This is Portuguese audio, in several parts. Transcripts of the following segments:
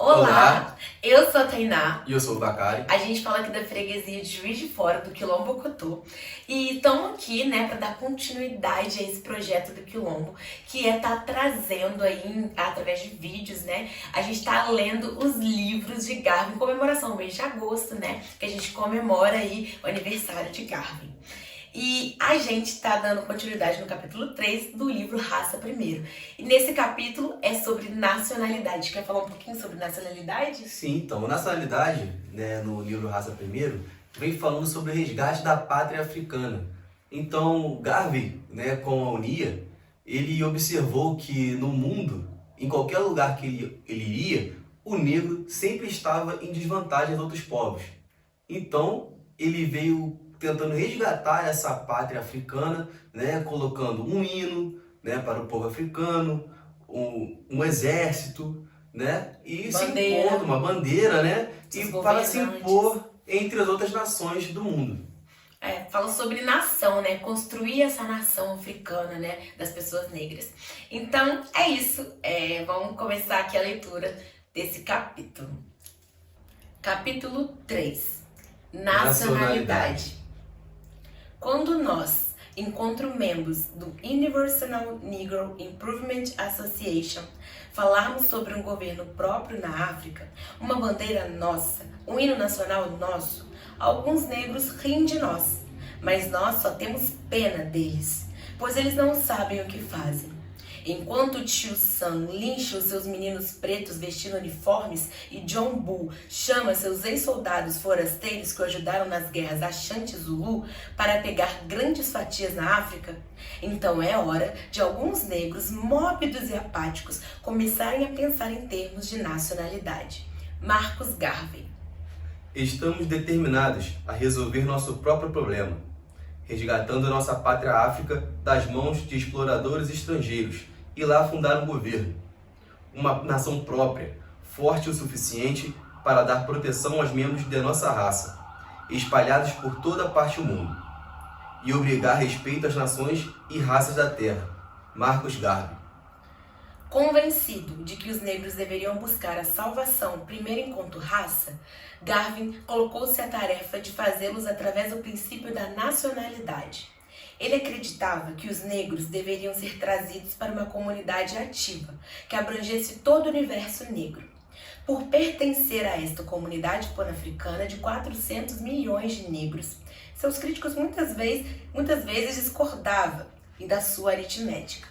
Olá, eu sou a Tainá. E eu sou o Bacari. A gente fala aqui da freguesia de Juiz de Fora, do Quilombo Ocotô. E estamos aqui, né, para dar continuidade a esse projeto do Quilombo, que é estar trazendo aí, através de vídeos, né, a gente tá lendo os livros de Garvin, em comemoração ao mês de agosto, né, que a gente comemora aí o aniversário de Garvin. E a gente está dando continuidade no capítulo 3 do livro Raça Primeiro. E nesse capítulo é sobre nacionalidade. Quer falar um pouquinho sobre nacionalidade? Sim, então, nacionalidade, né, no livro Raça Primeiro, vem falando sobre o resgate da pátria africana. Então, Garvey, né, com a UNIA, ele observou que no mundo, em qualquer lugar que ele iria, o negro sempre estava em desvantagem dos outros povos. Então, ele veio tentando resgatar essa pátria africana, né, colocando um hino, né, para o povo africano, um exército, né, e Bandeira. se impor, uma bandeira, né, Os e para se governantes. impor entre as outras nações do mundo. Fala sobre nação, né? Construir essa nação africana, né? Das pessoas negras. Então, é isso. Vamos começar aqui a leitura desse capítulo. Capítulo 3. Nacionalidade. Quando nós, enquanto membros do Universal Negro Improvement Association, falarmos sobre um governo próprio na África, uma bandeira nossa, um hino nacional nosso, alguns negros riem de nós, mas nós só temos pena deles, pois eles não sabem o que fazem. Enquanto o tio Sam lincha os seus meninos pretos vestindo uniformes e John Bull chama seus ex-soldados forasteiros que o ajudaram nas guerras Ashanti e Zulu para pegar grandes fatias na África, então é hora de alguns negros mórbidos e apáticos começarem a pensar em termos de nacionalidade. Marcus Garvey. Estamos determinados a resolver nosso próprio problema, resgatando nossa pátria África das mãos de exploradores estrangeiros e lá fundar um governo, uma nação própria, forte o suficiente para dar proteção aos membros de nossa raça, espalhados por toda parte do mundo, e obrigar respeito às nações e raças da terra. Marcus Garvey. Convencido de que os negros deveriam buscar a salvação primeiro enquanto raça, Garvey colocou-se à tarefa de fazê-los através do princípio da nacionalidade. Ele acreditava que os negros deveriam ser trazidos para uma comunidade ativa, que abrangesse todo o universo negro. Por pertencer a esta comunidade pan-africana de 400 milhões de negros, seus críticos muitas vezes discordavam da sua aritmética.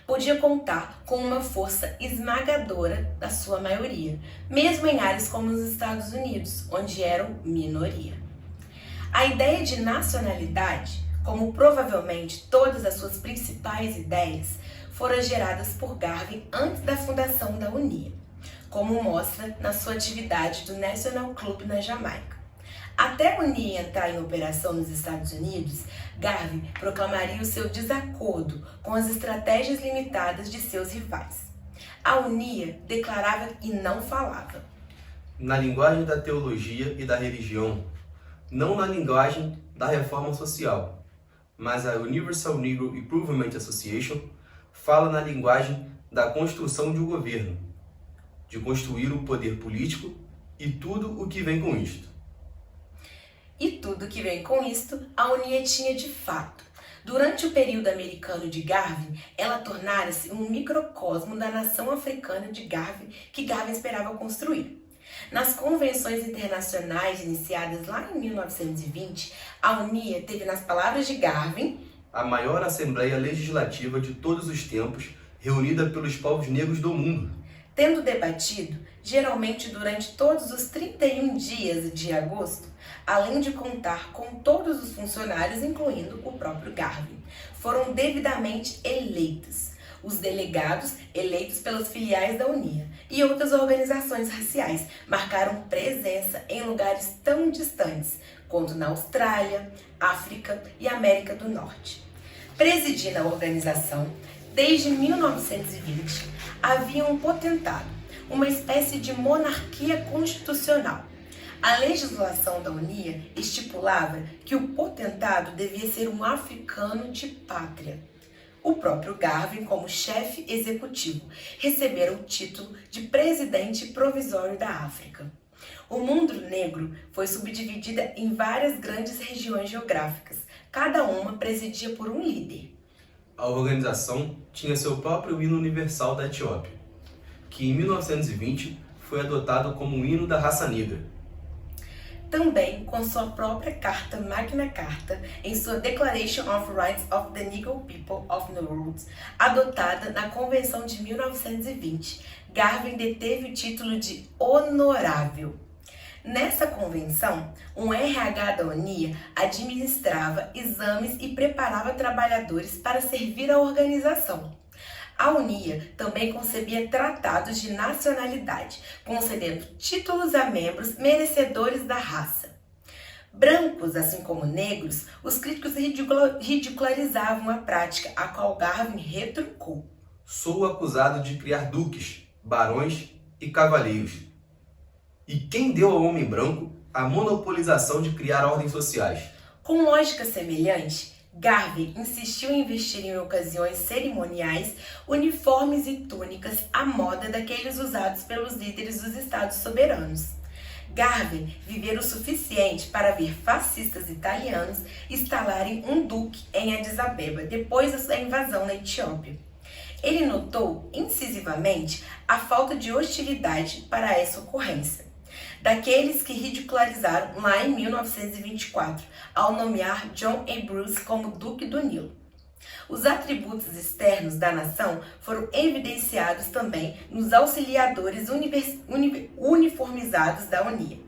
Podia contar com uma força esmagadora da sua maioria, mesmo em áreas como os Estados Unidos, onde eram minoria. A ideia de nacionalidade, como provavelmente todas as suas principais ideias, foram geradas por Garvey antes da fundação da UNIA, como mostra na sua atividade do National Club na Jamaica. Até a UNIA entrar em operação nos Estados Unidos, Garvey proclamaria o seu desacordo com as estratégias limitadas de seus rivais. A UNIA declarava e não falava. Na linguagem da teologia e da religião, não na linguagem da reforma social, mas a Universal Negro Improvement Association fala na linguagem da construção de um governo, de construir o poder político e tudo o que vem com isto. E tudo que vem com isto, a UNIA tinha de fato. Durante o período americano de Garvey, ela tornara-se um microcosmo da nação africana que Garvey esperava construir. Nas convenções internacionais iniciadas lá em 1920, a UNIA teve, nas palavras de Garvey, a maior assembleia legislativa de todos os tempos, reunida pelos povos negros do mundo, tendo debatido, geralmente durante todos os 31 dias de agosto, além de contar com todos os funcionários, incluindo o próprio Garvey, foram devidamente eleitos. Os delegados, eleitos pelas filiais da UNIA e outras organizações raciais, marcaram presença em lugares tão distantes quanto na Austrália, África e América do Norte. Presidindo a organização, desde 1920, havia um potentado, uma espécie de monarquia constitucional. A legislação da UNIA estipulava que o potentado devia ser um africano de pátria. O próprio Garvey, como chefe executivo, receberam o título de presidente provisório da África. O mundo negro foi subdividida em várias grandes regiões geográficas, cada uma presidia por um líder. A organização tinha seu próprio hino universal da Etiópia, que em 1920 foi adotado como o hino da raça negra. Também com sua própria carta Magna Carta, em sua Declaration of Rights of the Negro People of the World, adotada na Convenção de 1920, Garvey deteve o título de honorável. Nessa convenção, um RH da UNIA administrava exames e preparava trabalhadores para servir à organização. A UNIA também concebia tratados de nacionalidade, concedendo títulos a membros merecedores da raça. Brancos, assim como negros, os críticos ridicularizavam a prática, a qual Garvey retrucou. Sou acusado de criar duques, barões e cavaleiros. E quem deu ao homem branco a monopolização de criar ordens sociais? Com lógica semelhante, Garvey insistiu em vestir em ocasiões cerimoniais uniformes e túnicas à moda daqueles usados pelos líderes dos estados soberanos. Garvey vivera o suficiente para ver fascistas italianos instalarem um duque em Addis Abeba depois da sua invasão na Etiópia. Ele notou incisivamente a falta de hostilidade para essa ocorrência daqueles que ridicularizaram lá em 1924, ao nomear John A. Bruce como Duque do Nilo. Os atributos externos da nação foram evidenciados também nos auxiliadores uniformizados da UNIA,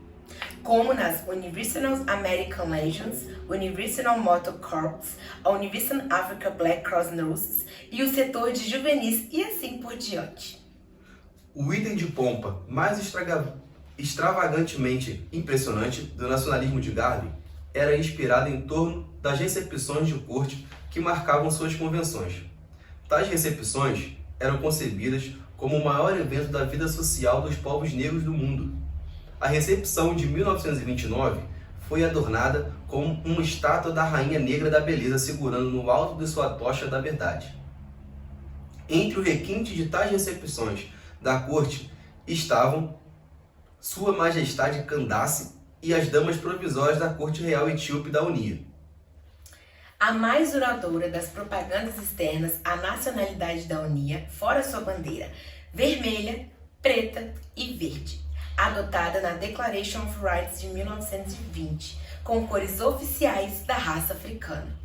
como nas Universal American Legions, Universal Motor Corps, a Universal Africa Black Cross Nurses e o setor de juvenis e assim por diante. O item de pompa mais extravagantemente impressionante do nacionalismo de Garvey era inspirado em torno das recepções de corte que marcavam suas convenções. Tais recepções eram concebidas como o maior evento da vida social dos povos negros do mundo. A recepção de 1929 foi adornada com uma estátua da Rainha Negra da Beleza segurando no alto de sua tocha da verdade. Entre o requinte de tais recepções da corte estavam Sua Majestade Candace e as damas provisórias da Corte Real Etíope da UNIA. A mais duradoura das propagandas externas à nacionalidade da UNIA, fora sua bandeira vermelha, preta e verde, adotada na Declaration of Rights de 1920, com cores oficiais da raça africana.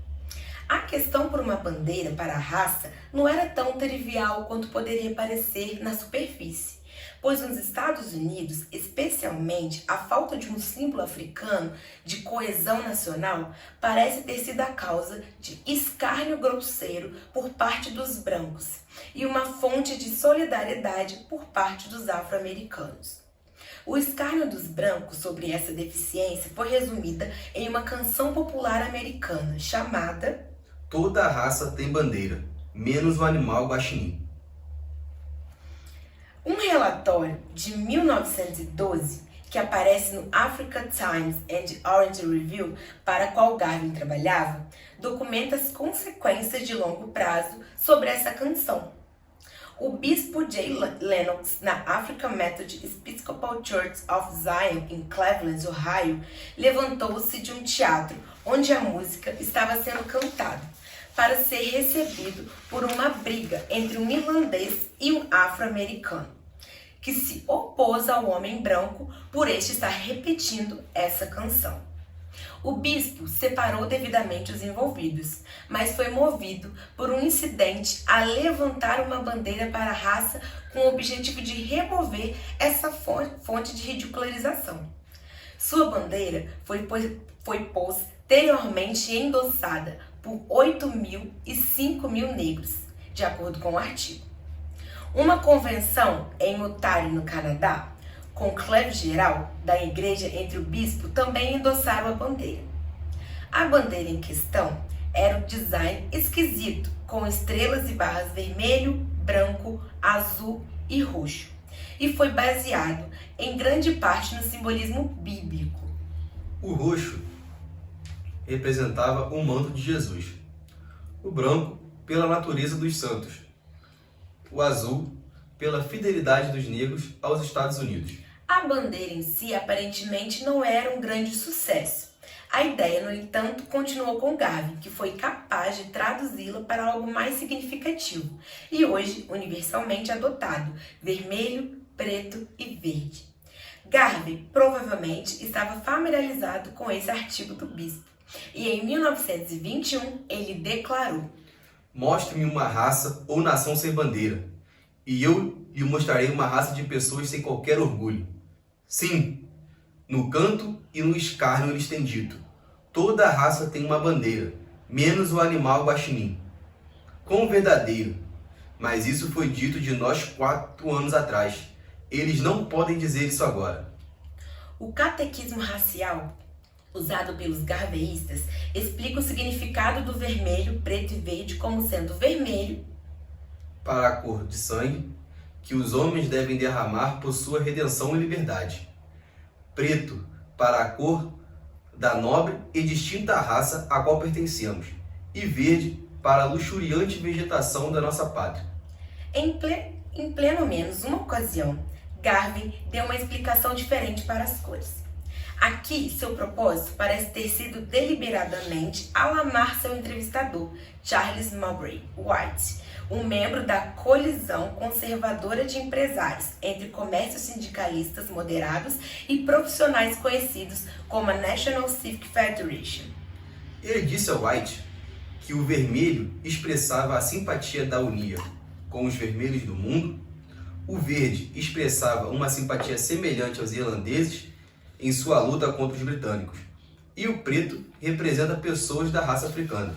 A questão por uma bandeira para a raça não era tão trivial quanto poderia parecer na superfície, pois nos Estados Unidos, especialmente, a falta de um símbolo africano de coesão nacional parece ter sido a causa de escárnio grosseiro por parte dos brancos e uma fonte de solidariedade por parte dos afro-americanos. O escárnio dos brancos sobre essa deficiência foi resumida em uma canção popular americana chamada Toda a raça tem bandeira, menos o animal guaxinim. Um relatório de 1912, que aparece no Africa Times and Orange Review, para qual Garvey trabalhava, documenta as consequências de longo prazo sobre essa canção. O bispo J. Lennox, na African Methodist Episcopal Church of Zion, em Cleveland, Ohio, levantou-se de um teatro onde a música estava sendo cantada, para ser recebido por uma briga entre um irlandês e um afro-americano, que se opôs ao homem branco por este estar repetindo essa canção. O bispo separou devidamente os envolvidos, mas foi movido por um incidente a levantar uma bandeira para a raça com o objetivo de remover essa fonte de ridicularização. Sua bandeira foi posteriormente endossada por 8.000 e 5.000 negros, de acordo com o artigo. Uma convenção em Ontário, no Canadá, conclave geral da igreja entre o bispo, também endossaram a bandeira. A bandeira em questão era um design esquisito, com estrelas e barras vermelho, branco, azul e roxo, e foi baseado em grande parte no simbolismo bíblico. O roxo representava o manto de Jesus. O branco pela natureza dos santos. O azul, pela fidelidade dos negros aos Estados Unidos. A bandeira em si aparentemente não era um grande sucesso. A ideia, no entanto, continuou com Garvey, que foi capaz de traduzi-la para algo mais significativo e hoje universalmente adotado: vermelho, preto e verde. Garvey provavelmente estava familiarizado com esse artigo do bispo e em 1921 ele declarou: "Mostre-me uma raça ou nação sem bandeira, e eu lhe mostrarei uma raça de pessoas sem qualquer orgulho. Sim, no canto e no escárnio lhes tem dito: toda raça tem uma bandeira, menos o animal guaxinim. Quão verdadeiro! Mas isso foi dito de nós 4 anos atrás. Eles não podem dizer isso agora." O catequismo racial, usado pelos garveístas, explica o significado do vermelho, preto e verde como sendo vermelho para a cor de sangue que os homens devem derramar por sua redenção e liberdade. Preto, para a cor da nobre e distinta raça a qual pertencemos. E verde, para a luxuriante vegetação da nossa pátria. Em pleno menos uma ocasião, Garvey deu uma explicação diferente para as cores. Aqui, seu propósito parece ter sido deliberadamente alarmar seu entrevistador, Charles Mowbray White, um membro da colisão conservadora de empresários entre comércios sindicalistas moderados e profissionais conhecidos como a National Civic Federation. Ele disse a White que o vermelho expressava a simpatia da Unia com os vermelhos do mundo, o verde expressava uma simpatia semelhante aos irlandeses em sua luta contra os britânicos, e o preto representa pessoas da raça africana.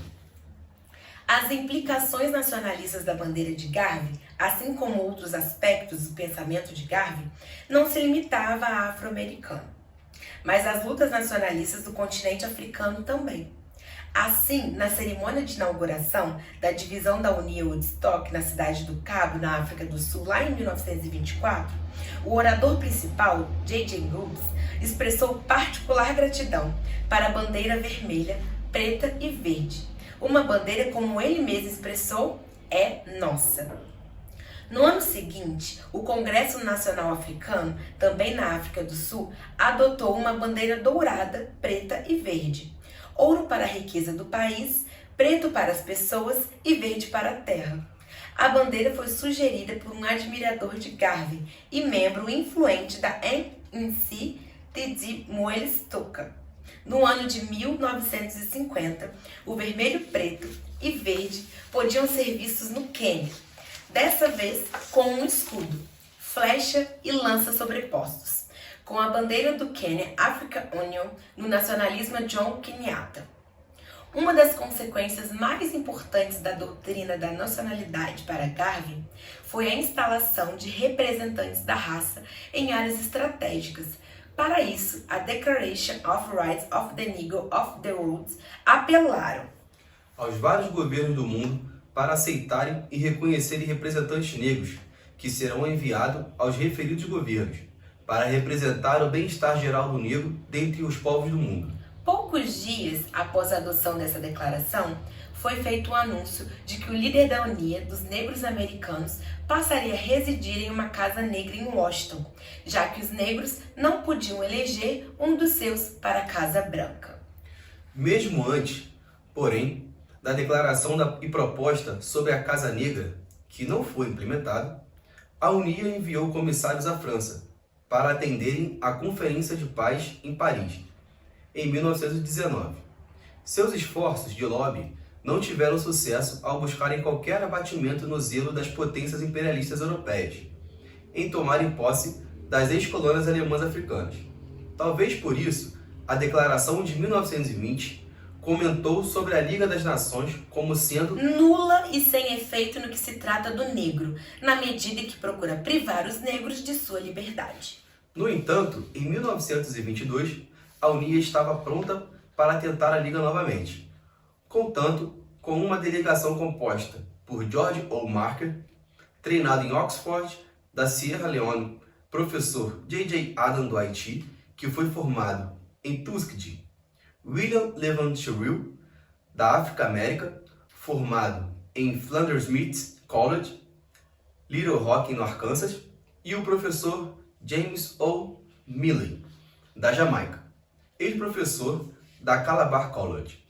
As implicações nacionalistas da bandeira de Garvey, assim como outros aspectos do pensamento de Garvey, não se limitava a afro-americano, mas as lutas nacionalistas do continente africano também. Assim, na cerimônia de inauguração da divisão da Unia Woodstock na cidade do Cabo, na África do Sul, lá em 1924, o orador principal, J.J. Gould, expressou particular gratidão para a bandeira vermelha, preta e verde. Uma bandeira, como ele mesmo expressou, é nossa. No ano seguinte, o Congresso Nacional Africano, também na África do Sul, adotou uma bandeira dourada, preta e verde. Ouro para a riqueza do país, preto para as pessoas e verde para a terra. A bandeira foi sugerida por um admirador de Garvey e membro influente da ANC, Teddy Moelis-Stoker. No ano de 1950, o vermelho, preto e verde podiam ser vistos no Quênia, dessa vez com um escudo, flecha e lança sobrepostos, com a bandeira do Quênia African Union no nacionalismo Jomo Kenyatta. Uma das consequências mais importantes da doutrina da nacionalidade para Garvey foi a instalação de representantes da raça em áreas estratégicas. Para isso, a Declaration of Rights of the Negro of the World apelaram aos vários governos do mundo para aceitarem e reconhecerem representantes negros, que serão enviados aos referidos governos, para representar o bem-estar geral do negro dentre os povos do mundo. Poucos dias após a adoção dessa declaração, foi feito o anúncio de que o líder da Unia dos Negros Americanos passaria a residir em uma casa negra em Washington, já que os negros não podiam eleger um dos seus para a Casa Branca. Mesmo antes, porém, da declaração e proposta sobre a Casa Negra, que não foi implementada, a Unia enviou comissários à França para atenderem à Conferência de Paz em Paris, em 1919. Seus esforços de lobby não tiveram sucesso ao buscarem qualquer abatimento no zelo das potências imperialistas europeias em tomarem posse das ex-colônias alemãs africanas. Talvez por isso, a Declaração de 1920 comentou sobre a Liga das Nações como sendo nula e sem efeito no que se trata do negro, na medida que procura privar os negros de sua liberdade. No entanto, em 1922, a Unia estava pronta para tentar a Liga novamente, contanto com uma delegação composta por George O. Marker, treinado em Oxford, da Sierra Leone, professor J.J. Adam do Haiti, que foi formado em Tuskegee, William Levant Shrill, da África América, formado em Flinders College, Little Rock, no Arkansas, e o professor James O. Milley, da Jamaica, ex-professor da Calabar College.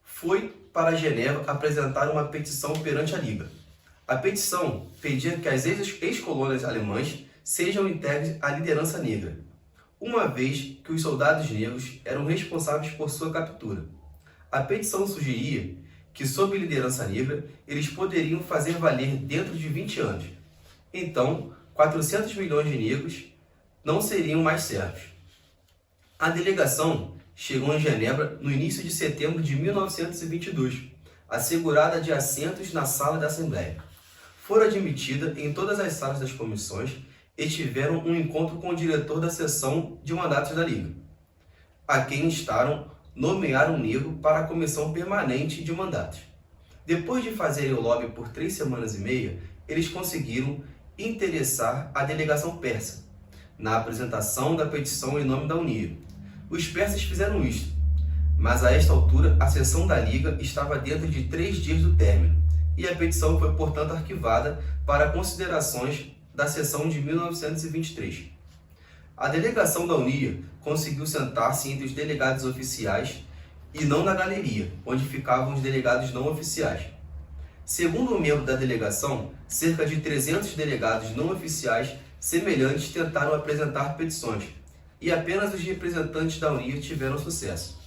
Foi para Genebra apresentar uma petição perante a Liga. A petição pedia que as ex-colônias alemãs sejam integres à liderança negra, uma vez que os soldados negros eram responsáveis por sua captura. A petição sugeria que, sob liderança negra, eles poderiam fazer valer dentro de 20 anos. Então, 400 milhões de negros não seriam mais servos. A delegação chegou em Genebra no início de setembro de 1922, assegurada de assentos na sala da Assembleia. Foram admitidas em todas as salas das comissões e tiveram um encontro com o diretor da seção de mandatos da Liga, a quem instaram nomear um negro para a comissão permanente de mandatos. Depois de fazerem o lobby por 3 semanas e meia, eles conseguiram interessar a delegação persa na apresentação da petição em nome da Unia. Os persas fizeram isto, mas a esta altura a sessão da Liga estava dentro de 3 dias do término, e a petição foi, portanto, arquivada para considerações da sessão de 1923. A delegação da Unia conseguiu sentar-se entre os delegados oficiais e não na galeria, onde ficavam os delegados não oficiais. Segundo um membro da delegação, cerca de 300 delegados não oficiais semelhantes tentaram apresentar petições, e apenas os representantes da Unia tiveram sucesso.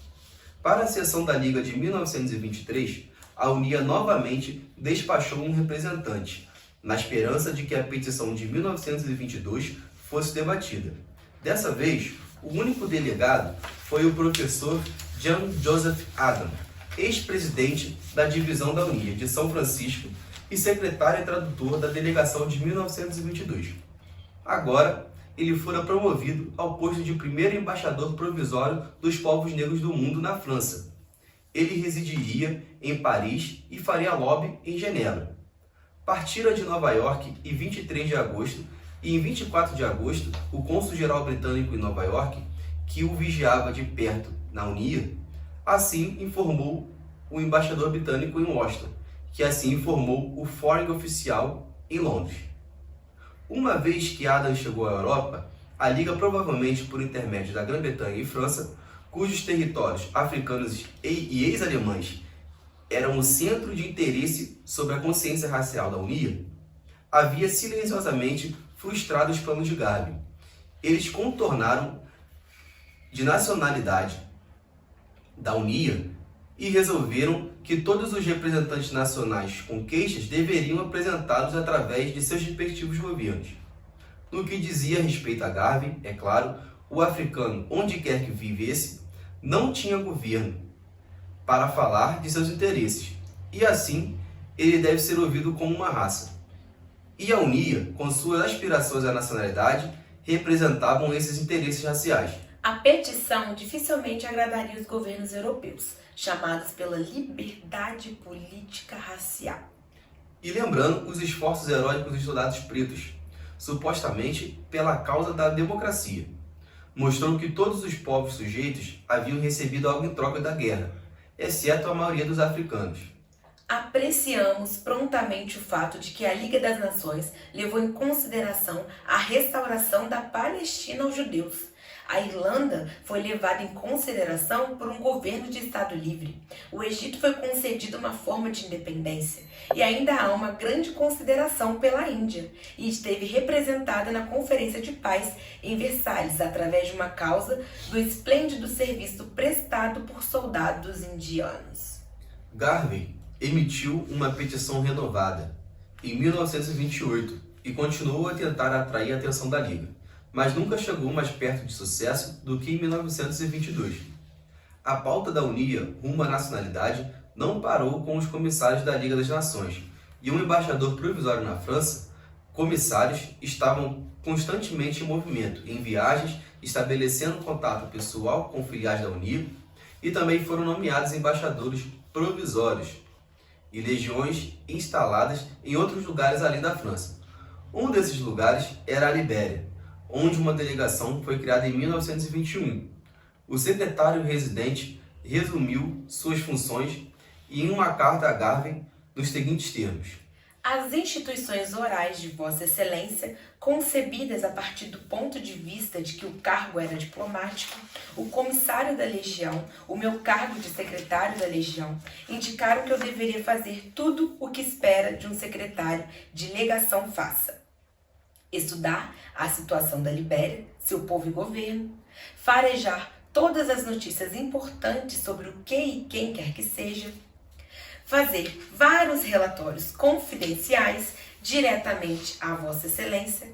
Para a sessão da Liga de 1923, a Unia novamente despachou um representante, na esperança de que a petição de 1922 fosse debatida. Dessa vez, o único delegado foi o professor John Joseph Adam, ex-presidente da divisão da Unia de São Francisco e secretário e tradutor da delegação de 1922. Agora, ele fora promovido ao posto de primeiro embaixador provisório dos povos negros do mundo na França. Ele residiria em Paris e faria lobby em Genebra. Partira de Nova York em 23 de agosto e em 24 de agosto, o cônsul-geral britânico em Nova York, que o vigiava de perto na Unia, assim informou o embaixador britânico em Washington, que assim informou o Foreign Official em Londres. Uma vez que Adams chegou à Europa, a Liga, provavelmente por intermédio da Grã-Bretanha e França, cujos territórios africanos e ex-alemães eram o centro de interesse sobre a consciência racial da Unia, havia silenciosamente frustrado os planos de Garvey. Eles contornaram de nacionalidade da Unia e resolveram que todos os representantes nacionais com queixas deveriam apresentá-los através de seus respectivos governos. No que dizia respeito a Garvey, é claro, o africano, onde quer que vivesse, não tinha governo para falar de seus interesses, e assim ele deve ser ouvido como uma raça. E a Unia, com suas aspirações à nacionalidade, representavam esses interesses raciais. A petição dificilmente agradaria os governos europeus, chamados pela liberdade política racial. E lembrando os esforços heróicos dos soldados pretos, supostamente pela causa da democracia, mostrou que todos os povos sujeitos haviam recebido algo em troca da guerra, exceto a maioria dos africanos. Apreciamos prontamente o fato de que a Liga das Nações levou em consideração a restauração da Palestina aos judeus. A Irlanda foi levada em consideração por um governo de Estado livre. O Egito foi concedido uma forma de independência. E ainda há uma grande consideração pela Índia, e esteve representada na Conferência de Paz em Versalhes, através de uma causa do esplêndido serviço prestado por soldados indianos. Garvey emitiu uma petição renovada em 1928 e continuou a tentar atrair a atenção da Liga, mas nunca chegou mais perto de sucesso do que em 1922. A pauta da Unia rumo à nacionalidade não parou com os comissários da Liga das Nações, e um embaixador provisório na França. Comissários estavam constantemente em movimento, em viagens, estabelecendo contato pessoal com filiais da Unia, e também foram nomeados embaixadores provisórios e legiões instaladas em outros lugares além da França. Um desses lugares era a Libéria, onde uma delegação foi criada em 1921. O secretário residente resumiu suas funções e, em uma carta a Garvey, nos seguintes termos: as instituições orais de Vossa Excelência, concebidas a partir do ponto de vista de que o cargo era diplomático, o comissário da Legião, o meu cargo de secretário da Legião, indicaram que eu deveria fazer tudo o que espera de um secretário de legação faça. Estudar a situação da Libéria, seu povo e governo, farejar todas as notícias importantes sobre o que e quem quer que seja, fazer vários relatórios confidenciais diretamente à Vossa Excelência,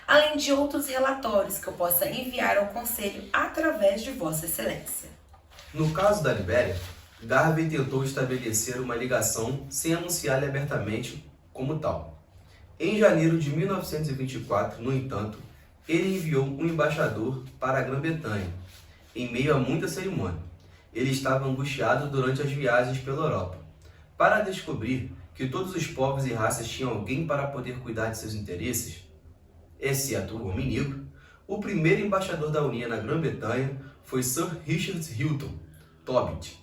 além de outros relatórios que eu possa enviar ao Conselho através de Vossa Excelência. No caso da Libéria, Garvey tentou estabelecer uma ligação sem anunciá-la abertamente como tal. Em janeiro de 1924, no entanto, ele enviou um embaixador para a Grã-Bretanha, em meio a muita cerimônia. Ele estava angustiado durante as viagens pela Europa. Para descobrir que todos os povos e raças tinham alguém para poder cuidar de seus interesses, exceto o homem negro, o primeiro embaixador da União na Grã-Bretanha foi Sir Richard Hilton Tobit.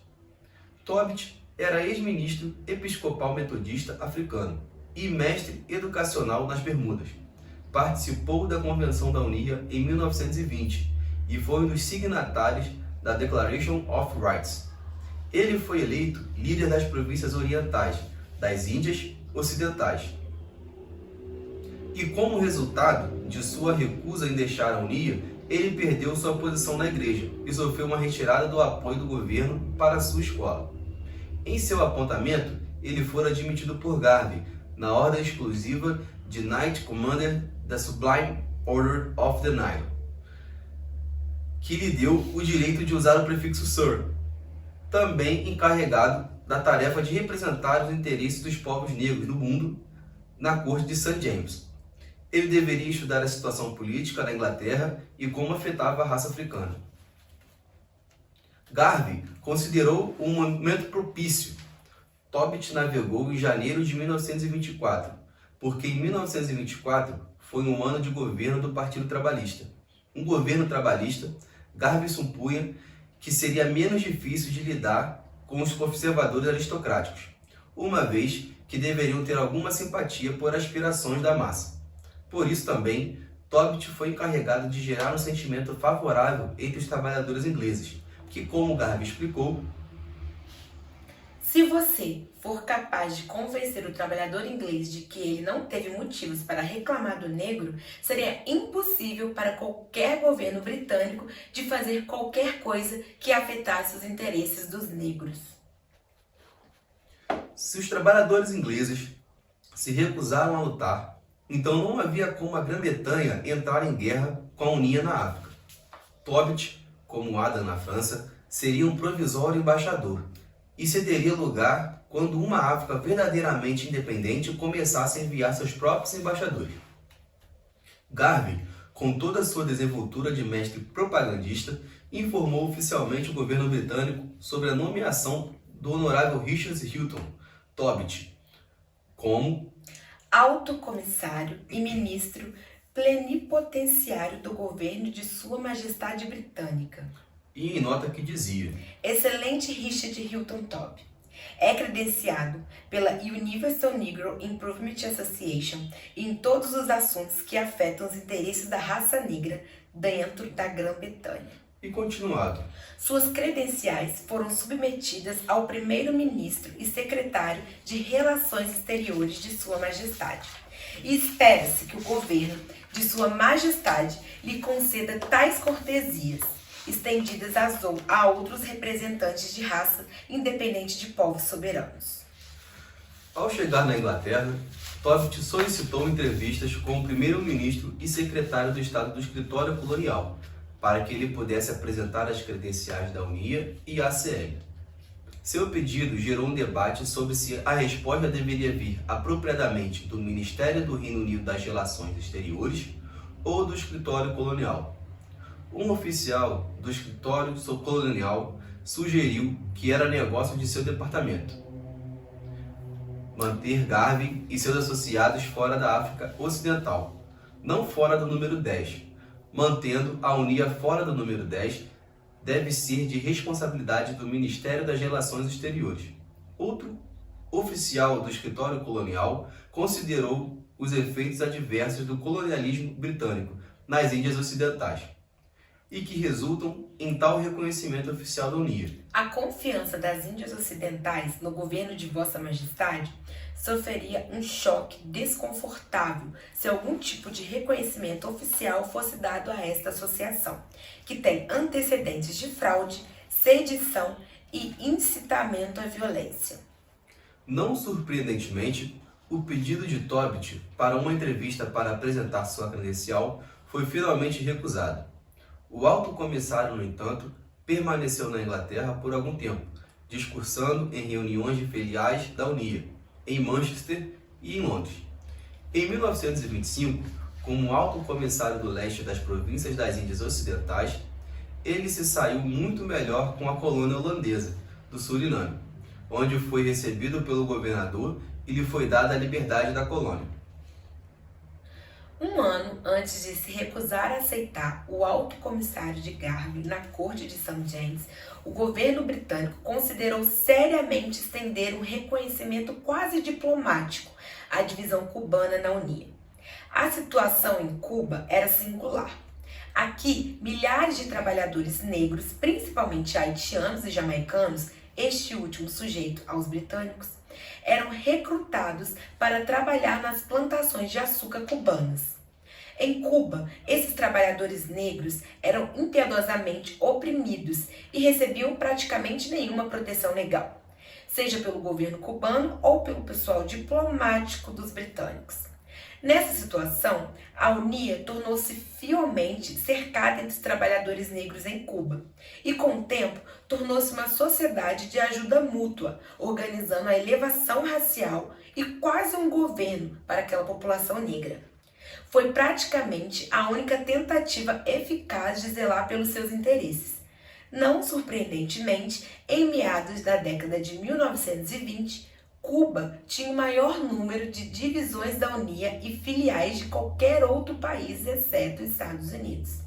Tobit era ex-ministro episcopal metodista africano e mestre educacional nas Bermudas. Participou da Convenção da União em 1920 e foi um dos signatários da Declaration of Rights. Ele foi eleito líder das províncias orientais, das Índias Ocidentais. E como resultado de sua recusa em deixar a União, ele perdeu sua posição na igreja e sofreu uma retirada do apoio do governo para sua escola. Em seu apontamento, ele foi admitido por Garvey na ordem exclusiva de Knight Commander da Sublime Order of the Nile, que lhe deu o direito de usar o prefixo Sir, também encarregado da tarefa de representar os interesses dos povos negros no mundo na corte de St. James. Ele deveria estudar a situação política na Inglaterra e como afetava a raça africana. Garvey considerou um momento propício. Tobit navegou em janeiro de 1924, porque em 1924 foi um ano de governo do Partido Trabalhista. Um governo trabalhista, Garvey supunha que seria menos difícil de lidar com os conservadores aristocráticos, uma vez que deveriam ter alguma simpatia por aspirações da massa. Por isso também, Tobit foi encarregado de gerar um sentimento favorável entre os trabalhadores ingleses, que, como Garvey explicou, se você for capaz de convencer o trabalhador inglês de que ele não teve motivos para reclamar do negro, seria impossível para qualquer governo britânico de fazer qualquer coisa que afetasse os interesses dos negros. Se os trabalhadores ingleses se recusaram a lutar, então não havia como a Grã-Bretanha entrar em guerra com a União na África. Tobit, como Adam na França, seria um provisório embaixador, e cederia lugar quando uma África verdadeiramente independente começasse a enviar seus próprios embaixadores. Garvey, com toda a sua desenvoltura de mestre propagandista, informou oficialmente o governo britânico sobre a nomeação do honorável Richard Hilton Tobit como alto comissário e ministro plenipotenciário do governo de Sua Majestade Britânica. E em nota que dizia: Excelente Richard Hilton Tobit é credenciado pela Universal Negro Improvement Association em todos os assuntos que afetam os interesses da raça negra dentro da Grã-Bretanha. E continuado: suas credenciais foram submetidas ao primeiro-ministro e secretário de Relações Exteriores de Sua Majestade. E espera-se que o governo de Sua Majestade lhe conceda tais cortesias, estendidas a outros representantes de raça, independente de povos soberanos. Ao chegar na Inglaterra, Tobit solicitou entrevistas com o primeiro-ministro e secretário do Estado do Escritório Colonial, para que ele pudesse apresentar as credenciais da UNIA e ACL. Seu pedido gerou um debate sobre se a resposta deveria vir apropriadamente do Ministério do Reino Unido das Relações Exteriores ou do Escritório Colonial. Um oficial do Escritório Colonial sugeriu que era negócio de seu departamento manter Garvey e seus associados fora da África Ocidental, não fora do número 10. Mantendo a Unia fora do número 10 deve ser de responsabilidade do Ministério das Relações Exteriores. Outro oficial do escritório colonial considerou os efeitos adversos do colonialismo britânico nas Índias Ocidentais e que resultam em tal reconhecimento oficial da Unia. A confiança das Índias Ocidentais no governo de Vossa Majestade sofreria um choque desconfortável se algum tipo de reconhecimento oficial fosse dado a esta associação, que tem antecedentes de fraude, sedição e incitamento à violência. Não surpreendentemente, o pedido de Tobit para uma entrevista para apresentar sua credencial foi finalmente recusado. O alto comissário, no entanto, permaneceu na Inglaterra por algum tempo, discursando em reuniões de filiais da Unia, em Manchester e em Londres. Em 1925, como alto comissário do leste das províncias das Índias Ocidentais, ele se saiu muito melhor com a colônia holandesa do Suriname, onde foi recebido pelo governador e lhe foi dada a liberdade da colônia. Um ano antes de se recusar a aceitar o alto comissário de Garvey na corte de St. James, o governo britânico considerou seriamente estender um reconhecimento quase diplomático à divisão cubana na Unia. A situação em Cuba era singular. Aqui, milhares de trabalhadores negros, principalmente haitianos e jamaicanos, este último sujeito aos britânicos, eram recrutados para trabalhar nas plantações de açúcar cubanas. Em Cuba, esses trabalhadores negros eram impiedosamente oprimidos e recebiam praticamente nenhuma proteção legal, seja pelo governo cubano ou pelo pessoal diplomático dos britânicos. Nessa situação, a Unia tornou-se fielmente cercada entre os trabalhadores negros em Cuba e, com o tempo, tornou-se uma sociedade de ajuda mútua, organizando a elevação racial e quase um governo para aquela população negra. Foi praticamente a única tentativa eficaz de zelar pelos seus interesses. Não surpreendentemente, em meados da década de 1920, Cuba tinha o maior número de divisões da Unia e filiais de qualquer outro país, exceto os Estados Unidos.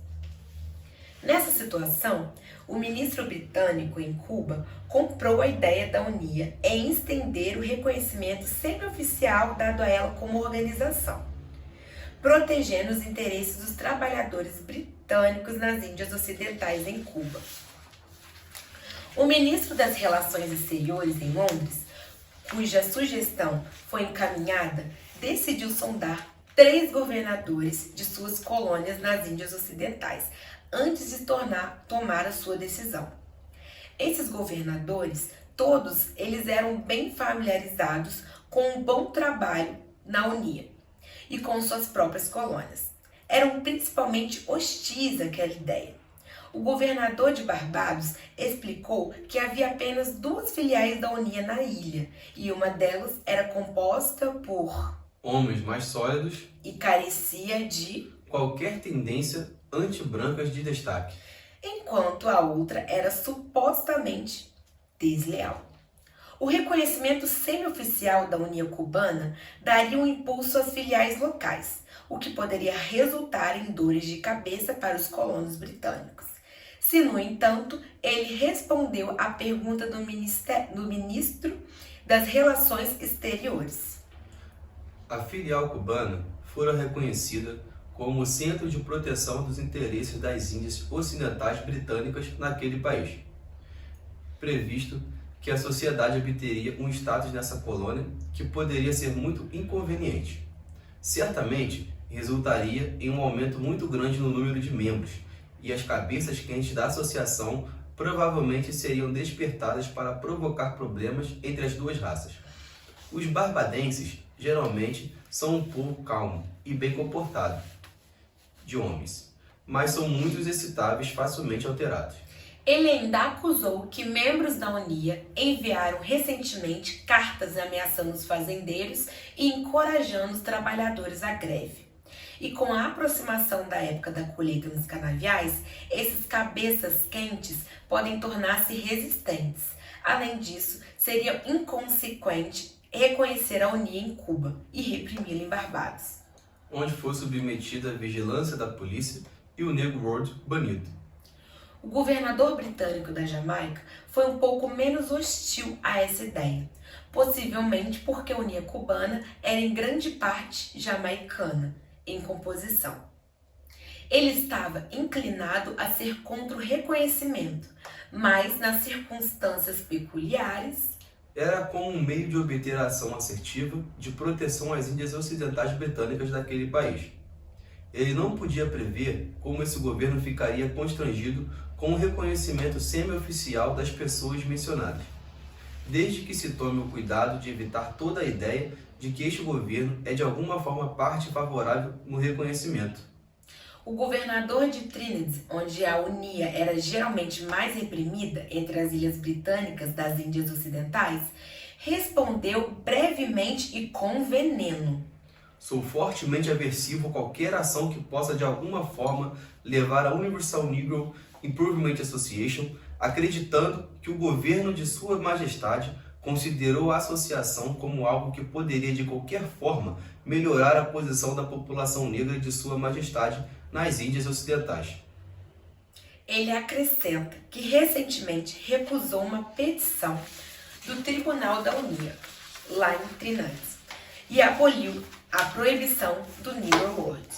Nessa situação, o ministro britânico em Cuba comprou a ideia da Unia em estender o reconhecimento semi-oficial dado a ela como organização, protegendo os interesses dos trabalhadores britânicos nas Índias Ocidentais em Cuba. O ministro das Relações Exteriores em Londres, cuja sugestão foi encaminhada, decidiu sondar 3 governadores de suas colônias nas Índias Ocidentais, antes de tomar a sua decisão. Esses governadores, todos eles eram bem familiarizados com um bom trabalho na Unia e com suas próprias colônias. Eram principalmente hostis àquela ideia. O governador de Barbados explicou que havia apenas 2 filiais da Unia na ilha, e uma delas era composta por homens mais sólidos e carecia de qualquer tendência anti-brancas de destaque, enquanto a outra era supostamente desleal. O reconhecimento semi-oficial da Unia Cubana daria um impulso às filiais locais, o que poderia resultar em dores de cabeça para os colonos britânicos. Se, no entanto, ele respondeu à pergunta do ministro das Relações Exteriores. A filial cubana fora reconhecida como centro de proteção dos interesses das Índias Ocidentais britânicas naquele país, previsto que a sociedade obteria um status nessa colônia que poderia ser muito inconveniente. Certamente, resultaria em um aumento muito grande no número de membros, e as cabeças quentes da associação provavelmente seriam despertadas para provocar problemas entre as duas raças. Os barbadenses, geralmente, são um povo calmo e bem comportado, de homens, mas são muito excitáveis, facilmente alterados. Ele ainda acusou que membros da Unia enviaram recentemente cartas ameaçando os fazendeiros e encorajando os trabalhadores à greve. E com a aproximação da época da colheita nos canaviais, esses cabeças quentes podem tornar-se resistentes. Além disso, seria inconsequente reconhecer a Unia em Cuba e reprimi-la em Barbados, onde foi submetida à vigilância da polícia e o Negro World banido. O governador britânico da Jamaica foi um pouco menos hostil a essa ideia, possivelmente porque a Unia cubana era em grande parte jamaicana em composição. Ele estava inclinado a ser contra o reconhecimento, mas nas circunstâncias peculiares, era como um meio de obter ação assertiva de proteção às Índias Ocidentais Britânicas daquele país. Ele não podia prever como esse governo ficaria constrangido com o reconhecimento semi-oficial das pessoas mencionadas, desde que se tome o cuidado de evitar toda a ideia de que este governo é de alguma forma parte favorável no reconhecimento. o governador de Trinidad, onde a Unia era geralmente mais reprimida entre as ilhas britânicas das Índias Ocidentais, respondeu brevemente e com veneno. Sou fortemente aversivo a qualquer ação que possa de alguma forma levar a Universal Negro Improvement Association, acreditando que o governo de Sua Majestade considerou a associação como algo que poderia de qualquer forma melhorar a posição da população negra de Sua Majestade nas Índias Ocidentais. Ele acrescenta que recentemente recusou uma petição do Tribunal da Unia, lá em Trinidad, e aboliu a proibição do Negro Word.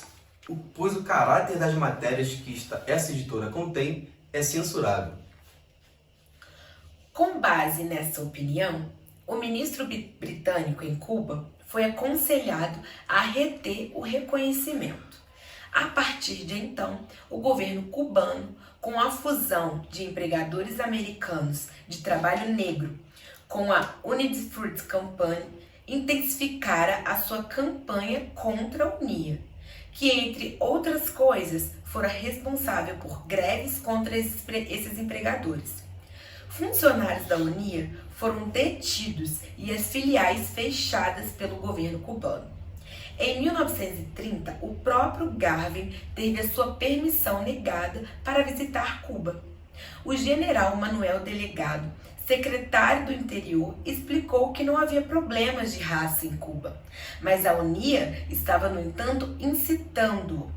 Pois o caráter das matérias que essa editora contém é censurável. Com base nessa opinião, o ministro britânico em Cuba foi aconselhado a reter o reconhecimento. A partir de então, o governo cubano, com a fusão de empregadores americanos de trabalho negro com a United Fruit Company, intensificara a sua campanha contra a Unia, que, entre outras coisas, fora responsável por greves contra esses empregadores. Funcionários da Unia foram detidos e as filiais fechadas pelo governo cubano. Em 1930, o próprio Garvin teve a sua permissão negada para visitar Cuba. O general Manuel Delegado, secretário do Interior, explicou que não havia problemas de raça em Cuba, mas a Unia estava, no entanto, incitando-o.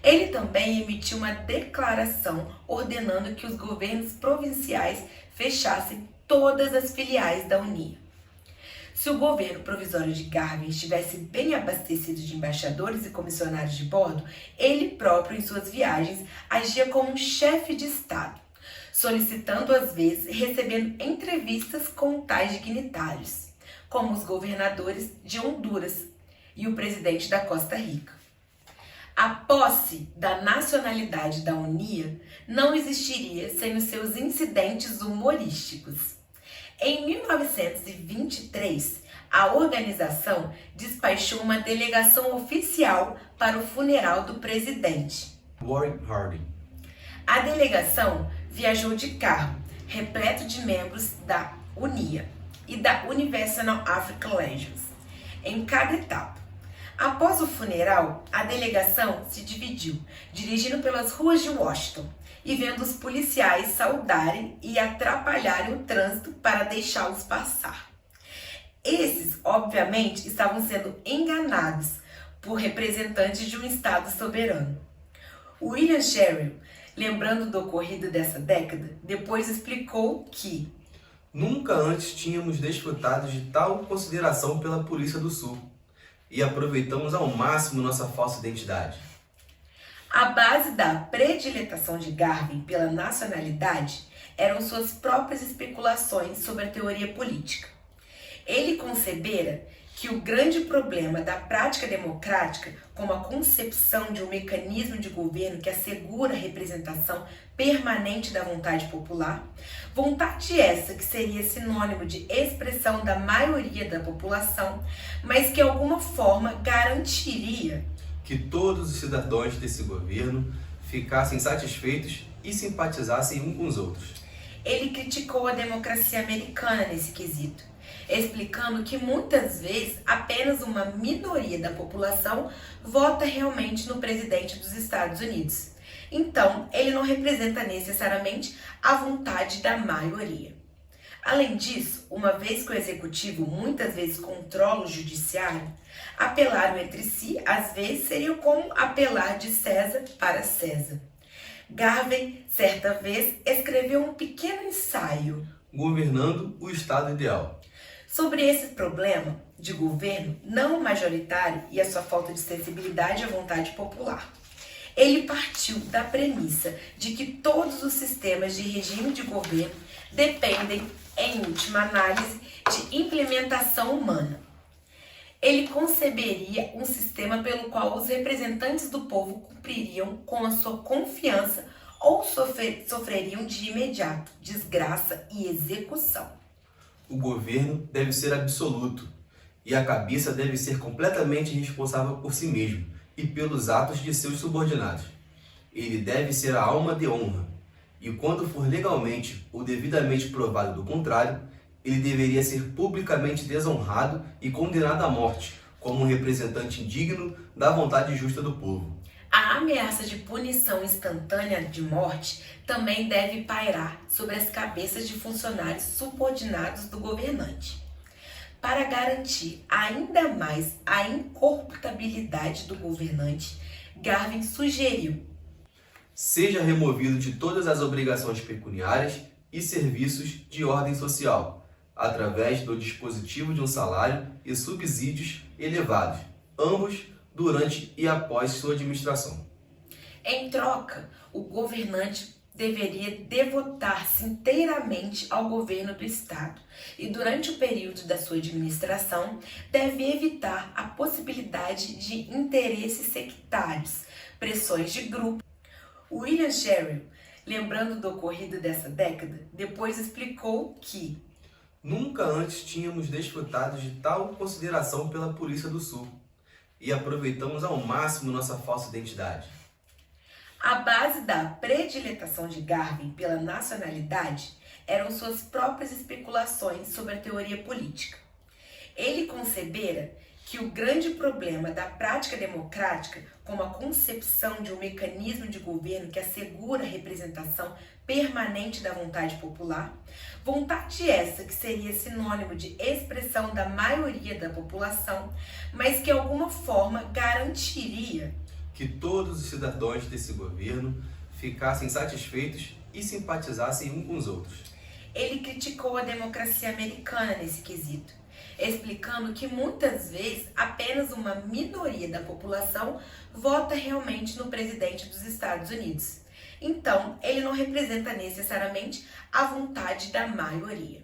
Ele também emitiu uma declaração ordenando que os governos provinciais fechassem todas as filiais da Unia. Se o governo provisório de Garvin estivesse bem abastecido de embaixadores e comissionários de bordo, ele próprio, em suas viagens, agia como um chefe de Estado, solicitando às vezes e recebendo entrevistas com tais dignitários, como os governadores de Honduras e o presidente da Costa Rica. A posse da nacionalidade da Unia não existiria sem os seus incidentes humorísticos. Em 1923, a organização despachou uma delegação oficial para o funeral do presidente Warren Harding. A delegação viajou de carro, repleto de membros da Unia e da Universal African Legion, em cada etapa. Após o funeral, a delegação se dividiu, dirigindo pelas ruas de Washington e vendo os policiais saudarem e atrapalharem o trânsito para deixá-los passar. Esses, obviamente, estavam sendo enganados por representantes de um Estado soberano. William Sherrill, lembrando do ocorrido dessa década, depois explicou que nunca antes tínhamos desfrutado de tal consideração pela Polícia do Sul e aproveitamos ao máximo nossa falsa identidade. A base da prediletação de Garvin pela nacionalidade eram suas próprias especulações sobre a teoria política. Ele concebera que o grande problema da prática democrática, como a concepção de um mecanismo de governo que assegura a representação permanente da vontade popular, vontade essa que seria sinônimo de expressão da maioria da população, mas que de alguma forma garantiria que todos os cidadãos desse governo ficassem satisfeitos e simpatizassem uns com os outros. Ele criticou a democracia americana nesse quesito, explicando que muitas vezes apenas uma minoria da população vota realmente no presidente dos Estados Unidos. Então, ele não representa necessariamente a vontade da maioria. Além disso, uma vez que o executivo muitas vezes controla o judiciário, apelaram entre si, às vezes, seria como apelar de César para César. Garvey, certa vez, escreveu um pequeno ensaio Governando o Estado Ideal. sobre esse problema de governo não majoritário e a sua falta de sensibilidade à vontade popular. Ele partiu da premissa de que todos os sistemas de regime de governo dependem, em última análise, de implementação humana. Ele conceberia um sistema pelo qual os representantes do povo cumpririam com a sua confiança ou sofreriam de imediato desgraça e execução. O governo deve ser absoluto e a cabeça deve ser completamente responsável por si mesmo e pelos atos de seus subordinados. Ele deve ser a alma de honra e, quando for legalmente ou devidamente provado do contrário, ele deveria ser publicamente desonrado e condenado à morte como um representante indigno da vontade justa do povo. A ameaça de punição instantânea de morte também deve pairar sobre as cabeças de funcionários subordinados do governante. Para garantir ainda mais a incorruptibilidade do governante, Garvey sugeriu: Seja removido de todas as obrigações pecuniárias e serviços de ordem social, através do dispositivo de um salário e subsídios elevados, ambos durante e após sua administração. Em troca, o governante deveria devotar-se inteiramente ao governo do Estado e, durante o período da sua administração, deve evitar a possibilidade de interesses sectários, pressões de grupo. William Sherrill, lembrando do ocorrido dessa década, depois explicou que nunca antes tínhamos desfrutado de tal consideração pela Polícia do Sul e aproveitamos ao máximo nossa falsa identidade. a base da prediletação de Garvey pela nacionalidade eram suas próprias especulações sobre a teoria política. Ele concebera que o grande problema da prática democrática, como a concepção de um mecanismo de governo que assegura a representação permanente da vontade popular, vontade essa que seria sinônimo de expressão da maioria da população, mas que de alguma forma garantiria que todos os cidadãos desse governo ficassem satisfeitos e simpatizassem uns com os outros. Ele criticou a democracia americana nesse quesito, explicando que muitas vezes apenas uma minoria da população vota realmente no presidente dos Estados Unidos. Então, ele não representa necessariamente a vontade da maioria.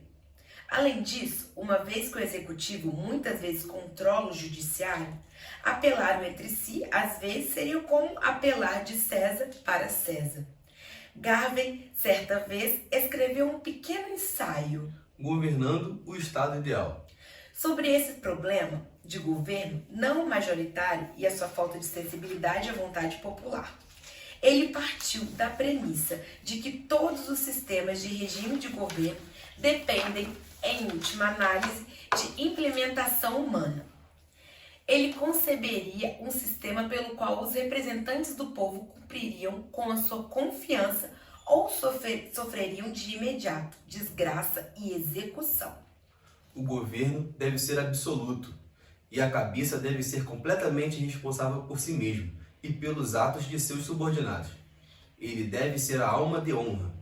Além disso, uma vez que o executivo muitas vezes controla o judiciário, apelaram entre si, às vezes, seria como apelar de César para César. Garvey, certa vez, escreveu um pequeno ensaio Governando o Estado Ideal. sobre esse problema de governo não majoritário e a sua falta de sensibilidade à vontade popular. Ele partiu da premissa de que todos os sistemas de regime de governo dependem, em última análise, de implementação humana. Ele conceberia um sistema pelo qual os representantes do povo cumpririam com a sua confiança ou sofreriam de imediato desgraça e execução. O governo deve ser absoluto e a cabeça deve ser completamente responsável por si mesmo e pelos atos de seus subordinados. Ele deve ser a alma de honra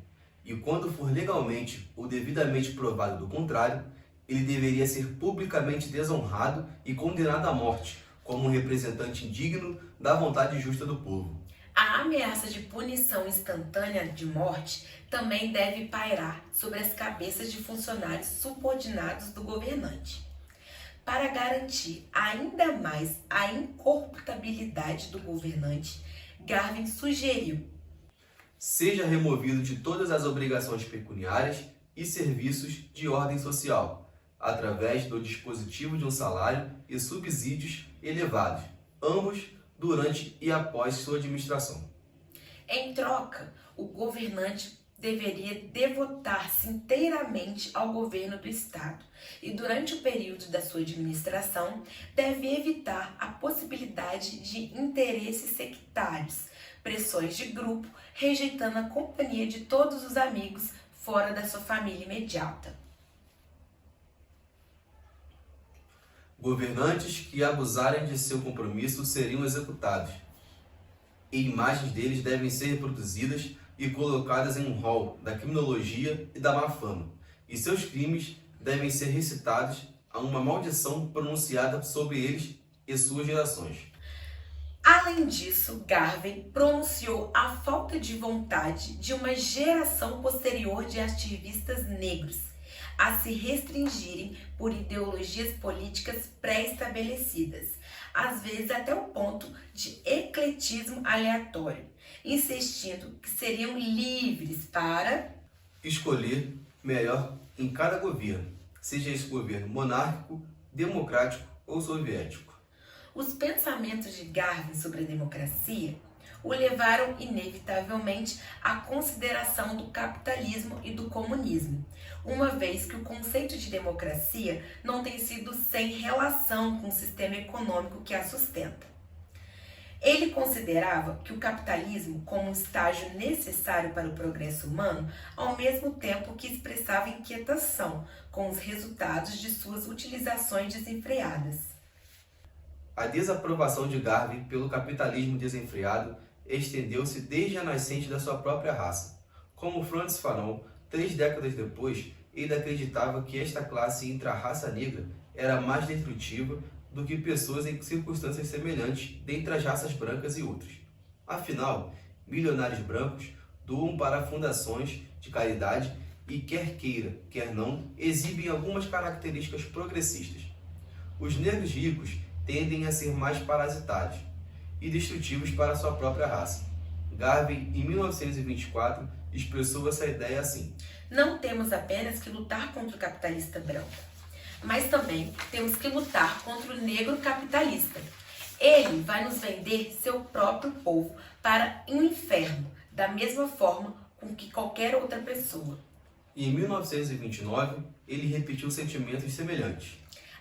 e, quando for legalmente ou devidamente provado do contrário, ele deveria ser publicamente desonrado e condenado à morte como um representante indigno da vontade justa do povo. A ameaça de punição instantânea de morte também deve pairar sobre as cabeças de funcionários subordinados do governante. Para garantir ainda mais a incorruptibilidade do governante, Garvey sugeriu: seja removido de todas as obrigações pecuniárias e serviços de ordem social, através do dispositivo de um salário e subsídios elevados, ambos durante e após sua administração. Em troca, o governante deveria devotar-se inteiramente ao governo do Estado e, durante o período da sua administração, deve evitar a possibilidade de interesses sectários, pressões de grupo, rejeitando a companhia de todos os amigos fora da sua família imediata. Governantes que abusarem de seu compromisso seriam executados. e imagens deles devem ser reproduzidas e colocadas em um hall da criminologia e da má fama, e seus crimes devem ser recitados a uma maldição pronunciada sobre eles e suas gerações. Além disso, Garvey pronunciou a falta de vontade de uma geração posterior de ativistas negros a se restringirem por ideologias políticas pré-estabelecidas, às vezes até o ponto de ecletismo aleatório, insistindo que seriam livres para escolher melhor em cada governo, seja esse governo monárquico, democrático ou soviético. Os pensamentos de Garvey sobre a democracia o levaram inevitavelmente à consideração do capitalismo e do comunismo, uma vez que o conceito de democracia não tem sido sem relação com o sistema econômico que a sustenta. Ele considerava que o capitalismo como um estágio necessário para o progresso humano, ao mesmo tempo que expressava inquietação com os resultados de suas utilizações desenfreadas. A desaprovação de Garvey pelo capitalismo desenfreado estendeu-se desde a nascente da sua própria raça. Como Frantz Fanon, 3 décadas depois, ele acreditava que esta classe intra-raça negra era mais destrutiva do que pessoas em circunstâncias semelhantes dentre as raças brancas e outras. Afinal, milionários brancos doam para fundações de caridade e, quer queira, quer não, exibem algumas características progressistas. Os negros ricos tendem a ser mais parasitários e destrutivos para sua própria raça. Garvey, em 1924, expressou essa ideia assim: não temos apenas que lutar contra o capitalista branco, mas também temos que lutar contra o negro capitalista. Ele vai nos vender seu próprio povo para um inferno, da mesma forma com que qualquer outra pessoa. E em 1929, ele repetiu sentimentos semelhantes.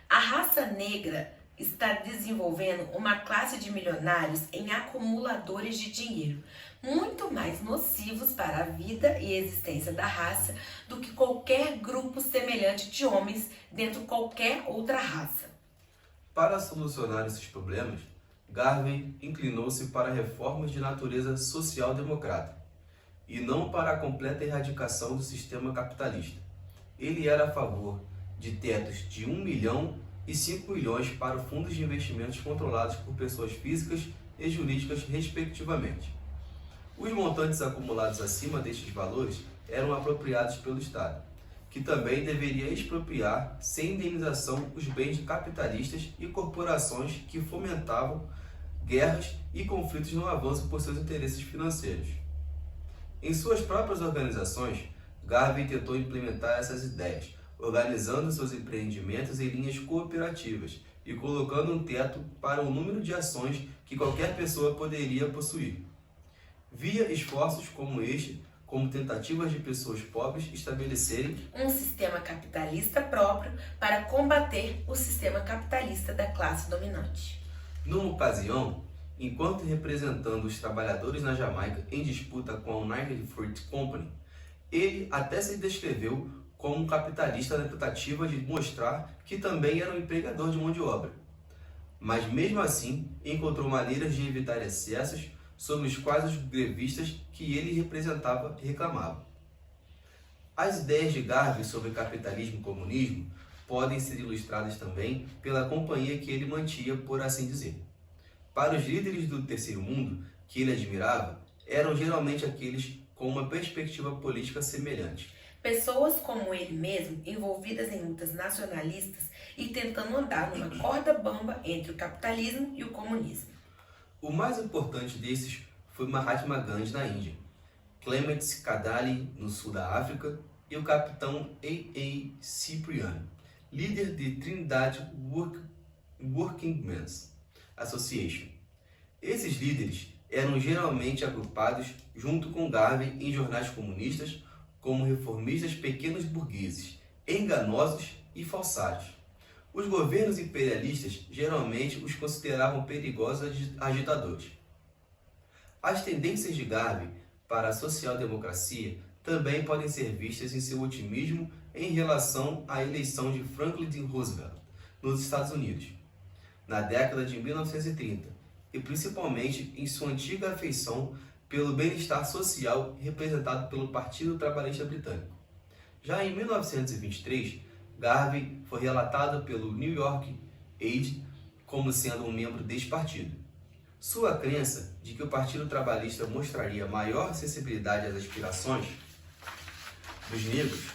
A raça negra está desenvolvendo uma classe de milionários em acumuladores de dinheiro, muito mais nocivos para a vida e existência da raça do que qualquer grupo semelhante de homens dentro de qualquer outra raça. Para solucionar esses problemas, Garvey inclinou-se para reformas de natureza social-democrata, e não para a completa erradicação do sistema capitalista. Ele era a favor de tetos de 1 milhão e 5 milhões para fundos de investimentos controlados por pessoas físicas e jurídicas, respectivamente. Os montantes acumulados acima destes valores eram apropriados pelo Estado, que também deveria expropriar sem indenização os bens de capitalistas e corporações que fomentavam guerras e conflitos no avanço por seus interesses financeiros. Em suas próprias organizações, Garvey tentou implementar essas ideias, organizando seus empreendimentos em linhas cooperativas e colocando um teto para o número de ações que qualquer pessoa poderia possuir. Via esforços como este como tentativas de pessoas pobres estabelecerem um sistema capitalista próprio para combater o sistema capitalista da classe dominante. Numa ocasião, enquanto representando os trabalhadores na Jamaica em disputa com a United Fruit Company, ele até se descreveu como um capitalista na tentativa de mostrar que também era um empregador de mão de obra. Mas mesmo assim, encontrou maneiras de evitar excessos sobre os quais os grevistas que ele representava reclamavam. As ideias de Garvey sobre capitalismo e comunismo podem ser ilustradas também pela companhia que ele mantinha, por assim dizer. Para os líderes do terceiro mundo que ele admirava, eram geralmente aqueles com uma perspectiva política semelhante. Pessoas como ele mesmo, envolvidas em lutas nacionalistas e tentando andar numa corda bamba entre o capitalismo e o comunismo. O mais importante desses foi Mahatma Gandhi na Índia, Clement Kadali no sul da África e o capitão A.A. Cipriano, líder de Trinidad Workingmen's Association. Esses líderes eram geralmente agrupados junto com Garvey em jornais comunistas como reformistas pequenos burgueses, enganosos e falsários. Os governos imperialistas geralmente os consideravam perigosos agitadores. As tendências de Garvey para a social-democracia também podem ser vistas em seu otimismo em relação à eleição de Franklin D. Roosevelt nos Estados Unidos, na década de 1930, e principalmente em sua antiga afeição pelo bem-estar social representado pelo Partido Trabalhista Britânico. Já em 1923, Garvey foi relatado pelo New York Age como sendo um membro deste partido. Sua crença de que o Partido Trabalhista mostraria maior sensibilidade às aspirações dos negros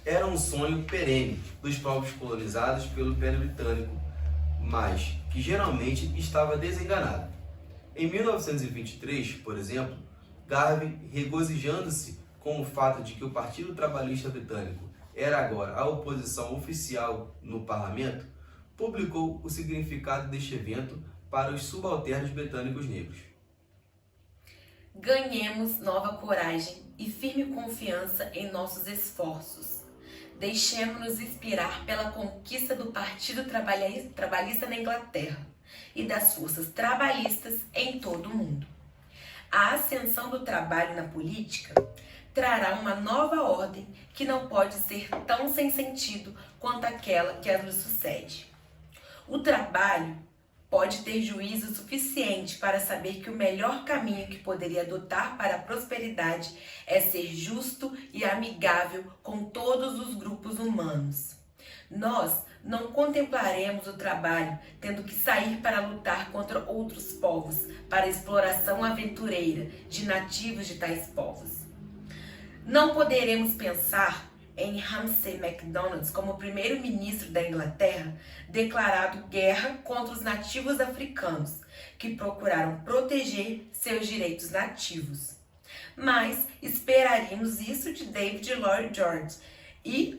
era um sonho perene dos povos colonizados pelo Império Britânico, mas que geralmente estava desenganado. Em 1923, por exemplo, Garvey, regozijando-se com o fato de que o Partido Trabalhista Britânico era agora a oposição oficial no parlamento, publicou o significado deste evento para os subalternos britânicos negros. Ganhemos nova coragem e firme confiança em nossos esforços. Deixemos-nos inspirar pela conquista do Partido Trabalhista na Inglaterra e das forças trabalhistas em todo o mundo. A ascensão do trabalho na política trará uma nova ordem que não pode ser tão sem sentido quanto aquela que a nos sucede. O trabalho pode ter juízo suficiente para saber que o melhor caminho que poderia adotar para a prosperidade é ser justo e amigável com todos os grupos humanos. Nós não contemplaremos o trabalho tendo que sair para lutar contra outros povos, para a exploração aventureira de nativos de tais povos. Não poderemos pensar em Ramsay MacDonald como primeiro-ministro da Inglaterra, declarado guerra contra os nativos africanos, que procuraram proteger seus direitos nativos. Mas esperaríamos isso de David Lloyd George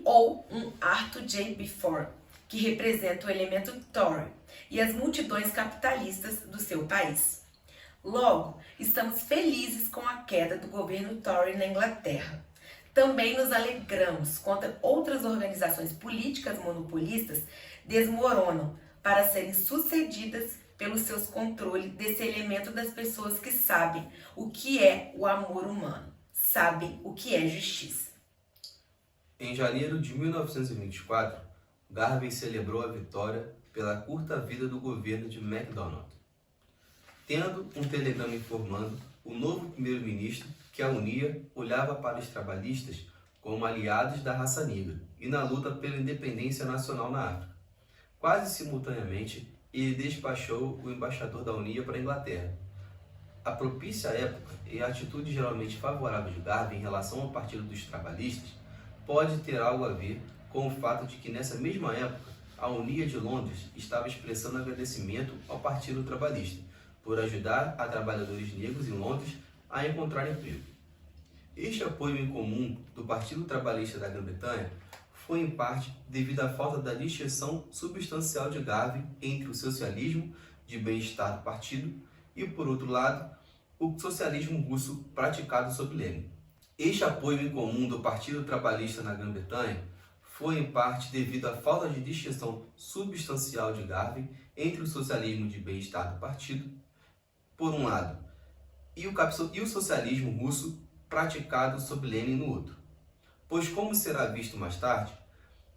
ou um Arthur J. Balfour, que representa o elemento Tory e as multidões capitalistas do seu país. Logo, estamos felizes com a queda do governo Tory na Inglaterra. Também nos alegramos quando outras organizações políticas monopolistas desmoronam para serem sucedidas pelos seus controles desse elemento das pessoas que sabem o que é o amor humano, sabem o que é justiça. Em janeiro de 1924, Garvey celebrou a vitória pela curta vida do governo de MacDonald, tendo um telegrama informando o novo primeiro-ministro que a unia olhava para os trabalhistas como aliados da raça negra e na luta pela independência nacional na África. Quase simultaneamente, ele despachou o embaixador da Unia para a Inglaterra. A propícia época e a atitude geralmente favorável de Garvey em relação ao Partido dos Trabalhistas pode ter algo a ver com o fato de que nessa mesma época a Unia de Londres estava expressando agradecimento ao Partido Trabalhista por ajudar a trabalhadores negros em Londres a encontrar emprego. Este apoio em comum do Partido Trabalhista da Grã-Bretanha foi em parte devido à falta da distinção substancial de Garvey entre o socialismo de bem-estar do partido e, por outro lado, o socialismo russo praticado sob Lenin. Este apoio em comum do Partido Trabalhista na Grã-Bretanha foi em parte devido à falta de distinção substancial de Garvey entre o socialismo de bem-estar do partido, por um lado, e o socialismo russo praticado sob Lenin no outro. Pois, como será visto mais tarde,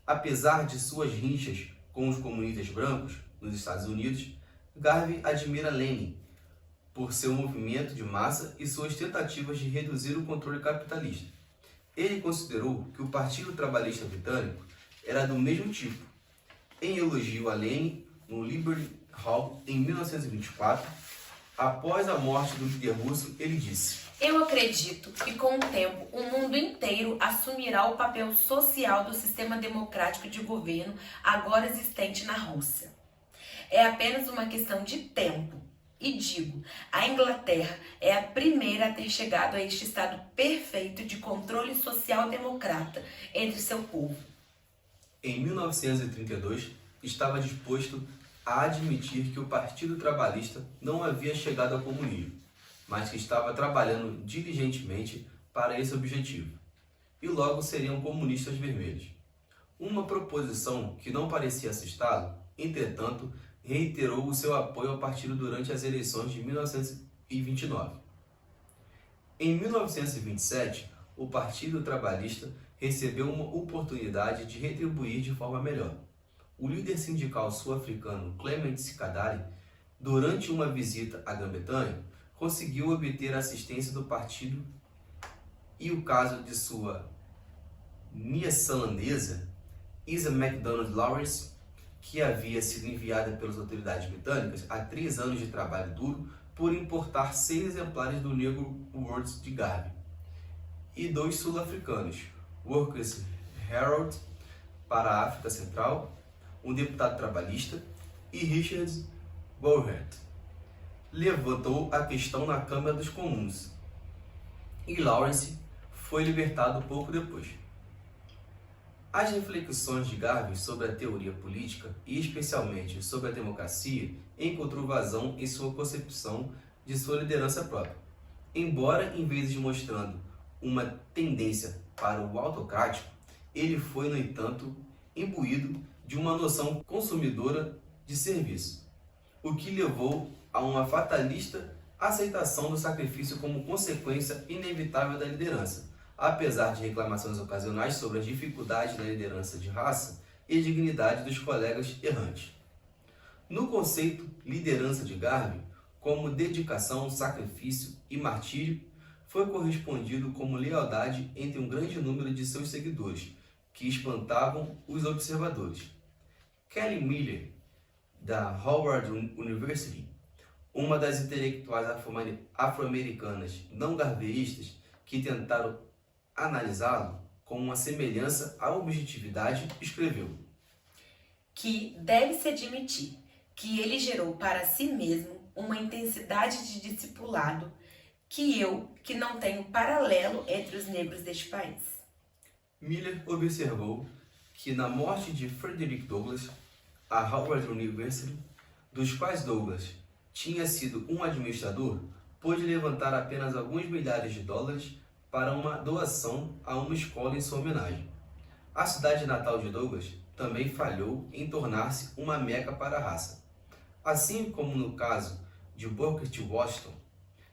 apesar de suas rixas com os comunistas brancos nos Estados Unidos, Garvey admira Lenin por seu movimento de massa e suas tentativas de reduzir o controle capitalista. Ele considerou que o Partido Trabalhista Britânico era do mesmo tipo. Em elogio a Lenin, no Liberty Hall, em 1924, após a morte do líder russo, ele disse: Eu acredito que com o tempo o mundo inteiro assumirá o papel social do sistema democrático de governo agora existente na Rússia. É apenas uma questão de tempo. E digo, a Inglaterra é a primeira a ter chegado a este estado perfeito de controle social-democrata entre seu povo. Em 1932, estava disposto a admitir que o Partido Trabalhista não havia chegado ao comunismo, mas que estava trabalhando diligentemente para esse objetivo, e logo seriam comunistas vermelhos. Uma proposição que não parecia assustá-lo, entretanto, reiterou o seu apoio ao partido durante as eleições de 1929. Em 1927, o Partido Trabalhista recebeu uma oportunidade de retribuir de forma melhor. O líder sindical sul-africano Clement Sikandar durante uma visita à Grã-Bretanha, conseguiu obter a assistência do partido e o caso de sua neozelandesa, Isa MacDonald Lawrence, que havia sido enviada pelas autoridades britânicas a 3 anos de trabalho duro por importar 6 exemplares do Negro Words de Garvey, e 2 sul-africanos, Workers Herald para a África Central, um deputado trabalhista, e Richard Bourhet levantou a questão na Câmara dos Comuns, e Lawrence foi libertado pouco depois. As reflexões de Garvey sobre a teoria política e especialmente sobre a democracia encontrou vazão em sua concepção de sua liderança própria. Embora, em vez de mostrando uma tendência para o autocrático, ele foi, no entanto, imbuído de uma noção consumidora de serviço, o que levou a uma fatalista aceitação do sacrifício como consequência inevitável da liderança, apesar de reclamações ocasionais sobre as dificuldades da liderança de raça e dignidade dos colegas errantes. No conceito liderança de Garvey, como dedicação, sacrifício e martírio, foi correspondido como lealdade entre um grande número de seus seguidores, que espantavam os observadores. Kelly Miller, da Howard University, uma das intelectuais afro-americanas não garveístas que tentaram analisá-lo com uma semelhança à objetividade, escreveu que deve-se admitir que ele gerou para si mesmo uma intensidade de discipulado que não tenho paralelo entre os negros deste país. Miller observou que na morte de Frederick Douglass, a Howard University, dos quais Douglass tinha sido um administrador, pôde levantar apenas alguns milhares de dólares para uma doação a uma escola em sua homenagem. A cidade natal de Douglass também falhou em tornar-se uma meca para a raça. Assim como no caso de Booker T. Washington,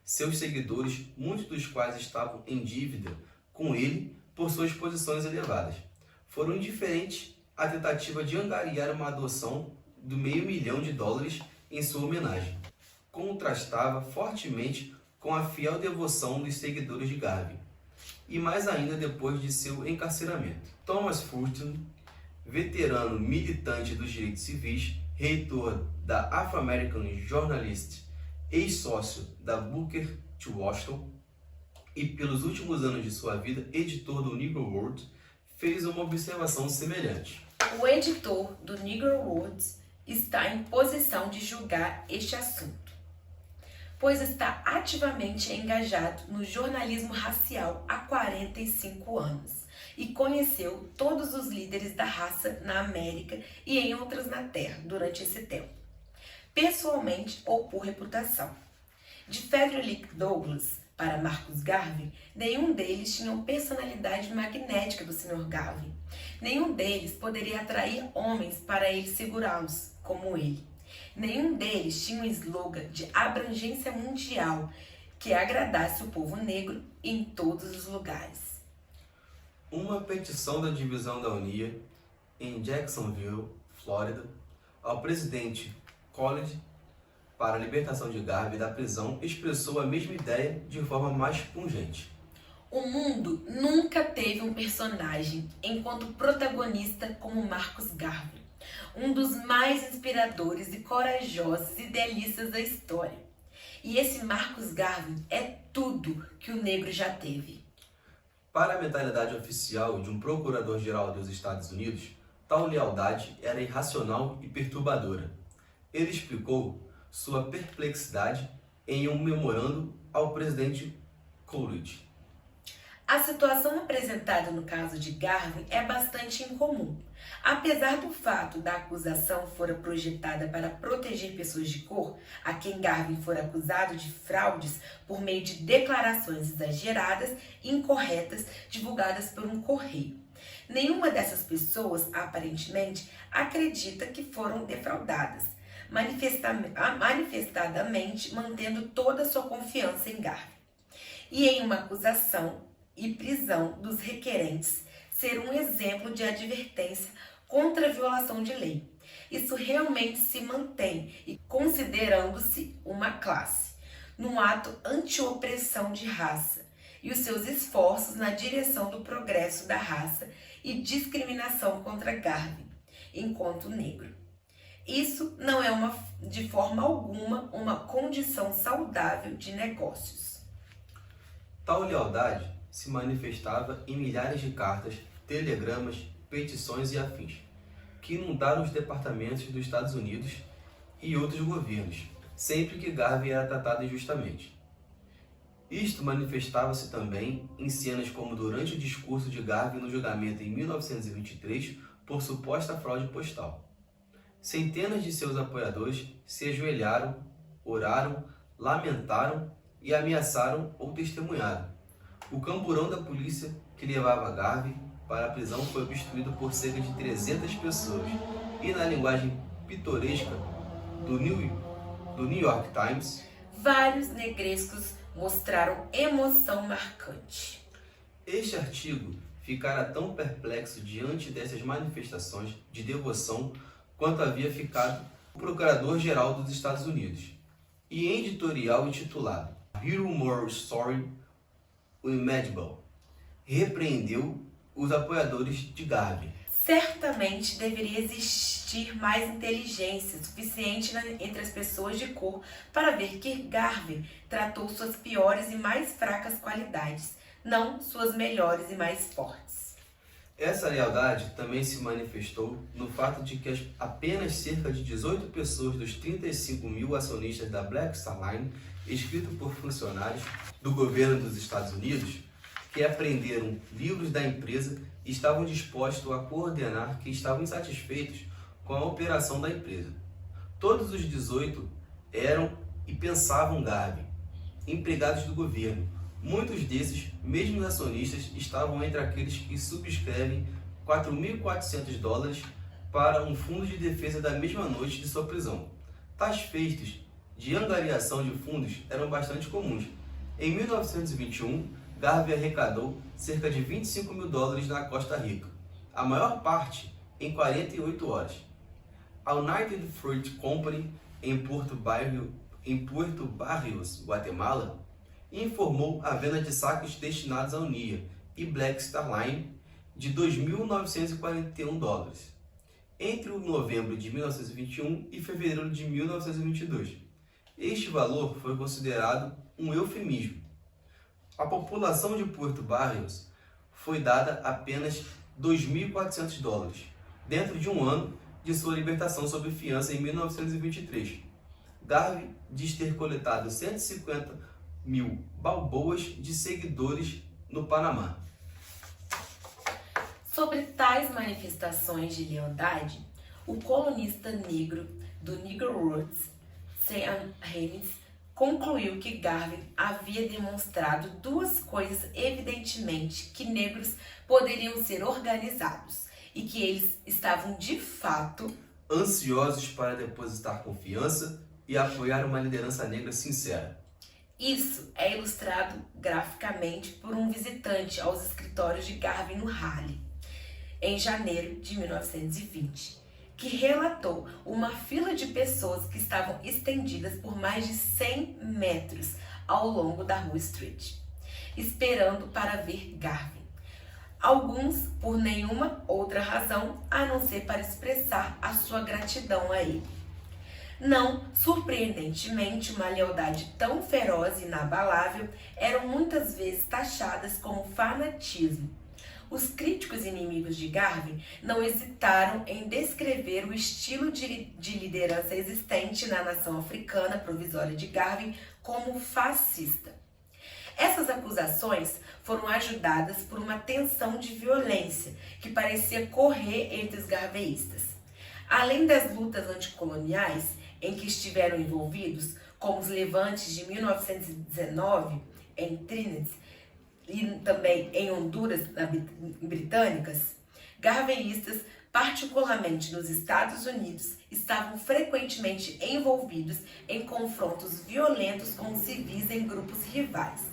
seus seguidores, muitos dos quais estavam em dívida com ele por suas posições elevadas, foram indiferentes à tentativa de angariar uma adoção do $500.000 em sua homenagem. Contrastava fortemente com a fiel devoção dos seguidores de Garvey, e mais ainda depois de seu encarceramento. Thomas Fulton, veterano militante dos direitos civis, reitor da Afro-American Journalist, ex-sócio da Booker T. Washington e pelos últimos anos de sua vida editor do Negro World, fez uma observação semelhante. O editor do Negro World está em posição de julgar este assunto, pois está ativamente engajado no jornalismo racial há 45 anos e conheceu todos os líderes da raça na América e em outras na Terra durante esse tempo, pessoalmente ou por reputação. De Frederick Douglass para Marcus Garvey, nenhum deles tinha a personalidade magnética do Sr. Garvey. Nenhum deles poderia atrair homens para ele segurá-los, como ele. Nenhum deles tinha um slogan de abrangência mundial que agradasse o povo negro em todos os lugares. Uma petição da divisão da UNIA em Jacksonville, Flórida, ao presidente Coolidge para a libertação de Garvey da prisão expressou a mesma ideia de forma mais pungente. O mundo nunca teve um personagem enquanto protagonista como Marcus Garvey, um dos mais inspiradores e corajosos idealistas da história. E esse Marcus Garvey é tudo que o negro já teve. Para a mentalidade oficial de um procurador-geral dos Estados Unidos, tal lealdade era irracional e perturbadora. Ele explicou sua perplexidade em um memorando ao presidente Coolidge. A situação apresentada no caso de Garvey é bastante incomum. Apesar do fato da acusação fora projetada para proteger pessoas de cor, a quem Garvey fora acusado de fraudes por meio de declarações exageradas e incorretas divulgadas por um correio. Nenhuma dessas pessoas, aparentemente, acredita que foram defraudadas, manifestadamente mantendo toda a sua confiança em Garvey. E em uma acusação e prisão dos requerentes ser um exemplo de advertência contra a violação de lei. isso realmente se mantém e considerando-se uma classe, num ato anti-opressão de raça, e os seus esforços na direção do progresso da raça e discriminação contra Garvey, enquanto negro. Isso não é de forma alguma uma condição saudável de negócios. Tal lealdade se manifestava em milhares de cartas, telegramas, petições e afins, que inundaram os departamentos dos Estados Unidos e outros governos, sempre que Garvey era tratado injustamente. Isto manifestava-se também em cenas como durante o discurso de Garvey no julgamento em 1923 por suposta fraude postal. Centenas de seus apoiadores se ajoelharam, oraram, lamentaram e ameaçaram ou testemunharam. O camburão da polícia que levava Garvey para a prisão foi obstruído por cerca de 300 pessoas e, na linguagem pitoresca do New York Times, vários negrescos mostraram emoção marcante. Este artigo ficara tão perplexo diante dessas manifestações de devoção quanto havia ficado o Procurador-Geral dos Estados Unidos. E em editorial intitulado Hero More Story Unimaginable, repreendeu os apoiadores de Garvey. Certamente deveria existir mais inteligência suficiente entre as pessoas de cor para ver que Garvey tratou suas piores e mais fracas qualidades, não suas melhores e mais fortes. Essa lealdade também se manifestou no fato de que apenas cerca de 18 pessoas dos 35 mil acionistas da Black Star Line, escrito por funcionários do governo dos Estados Unidos, que apreenderam livros da empresa e estavam dispostos a coordenar que estavam insatisfeitos com a operação da empresa. Todos os 18 eram e pensavam Garvey, empregados do governo. Muitos desses, mesmo acionistas, estavam entre aqueles que subscrevem $4.400 para um fundo de defesa da mesma noite de sua prisão. Tais feitos de angariação de fundos eram bastante comuns. Em 1921, Garvey arrecadou cerca de $25 mil na Costa Rica, a maior parte em 48 horas. A United Fruit Company, em Puerto Barrios, Guatemala, informou a venda de sacos destinados à UNIA e Black Star Line de $2.941 entre o novembro de 1921 e fevereiro de 1922. Este valor foi considerado um eufemismo. A população de Puerto Barrios foi dada apenas $2.400 dentro de um ano de sua libertação sob fiança em 1923. Garvey diz ter coletado 150 mil balboas de seguidores no Panamá. Sobre tais manifestações de lealdade, o colunista negro do Negro Roots, Sam Haynes, concluiu que Garvey havia demonstrado duas coisas evidentemente: que negros poderiam ser organizados e que eles estavam de fato ansiosos para depositar confiança e apoiar uma liderança negra sincera. Isso é ilustrado graficamente por um visitante aos escritórios de Garvey no Harlem, em janeiro de 1920, que relatou uma fila de pessoas que estavam estendidas por mais de 100 metros ao longo da Rua Street, esperando para ver Garvey. Alguns por nenhuma outra razão a não ser para expressar a sua gratidão a ele. Não surpreendentemente, uma lealdade tão feroz e inabalável eram muitas vezes taxadas como fanatismo. Os críticos inimigos de Garvey não hesitaram em descrever o estilo de liderança existente na nação africana provisória de Garvey como fascista. Essas acusações foram ajudadas por uma tensão de violência que parecia correr entre os garveístas. Além das lutas anticoloniais em que estiveram envolvidos, como os levantes de 1919 em Trinidad e também em Honduras britânicas, garveístas, particularmente nos Estados Unidos, estavam frequentemente envolvidos em confrontos violentos com civis em grupos rivais.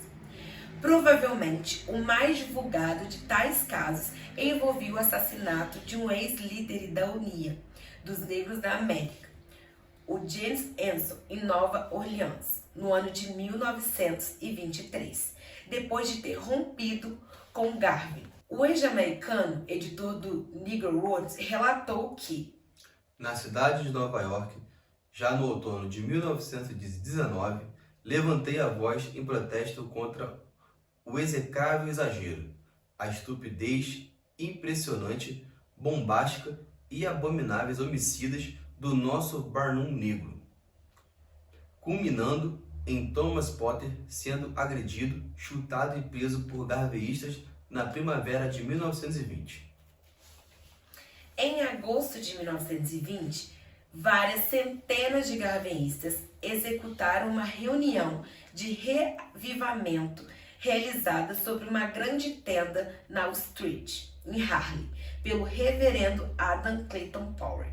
Provavelmente, o mais divulgado de tais casos envolvia o assassinato de um ex-líder da UNIA, dos Negros da América, o James Anson, em Nova Orleans, no ano de 1923, depois de ter rompido com Garvey. O ex-americano, editor do Negro Roads, relatou que, na cidade de Nova York, já no outono de 1919, levantei a voz em protesto contra o execrável exagero, a estupidez impressionante, bombástica e abomináveis homicidas do nosso Barnum negro, culminando em Thomas Potter sendo agredido, chutado e preso por garveístas na primavera de 1920. Em agosto de 1920, várias centenas de garveístas executaram uma reunião de revivamento realizada sobre uma grande tenda na Street, em Harlem, pelo reverendo Adam Clayton Powell.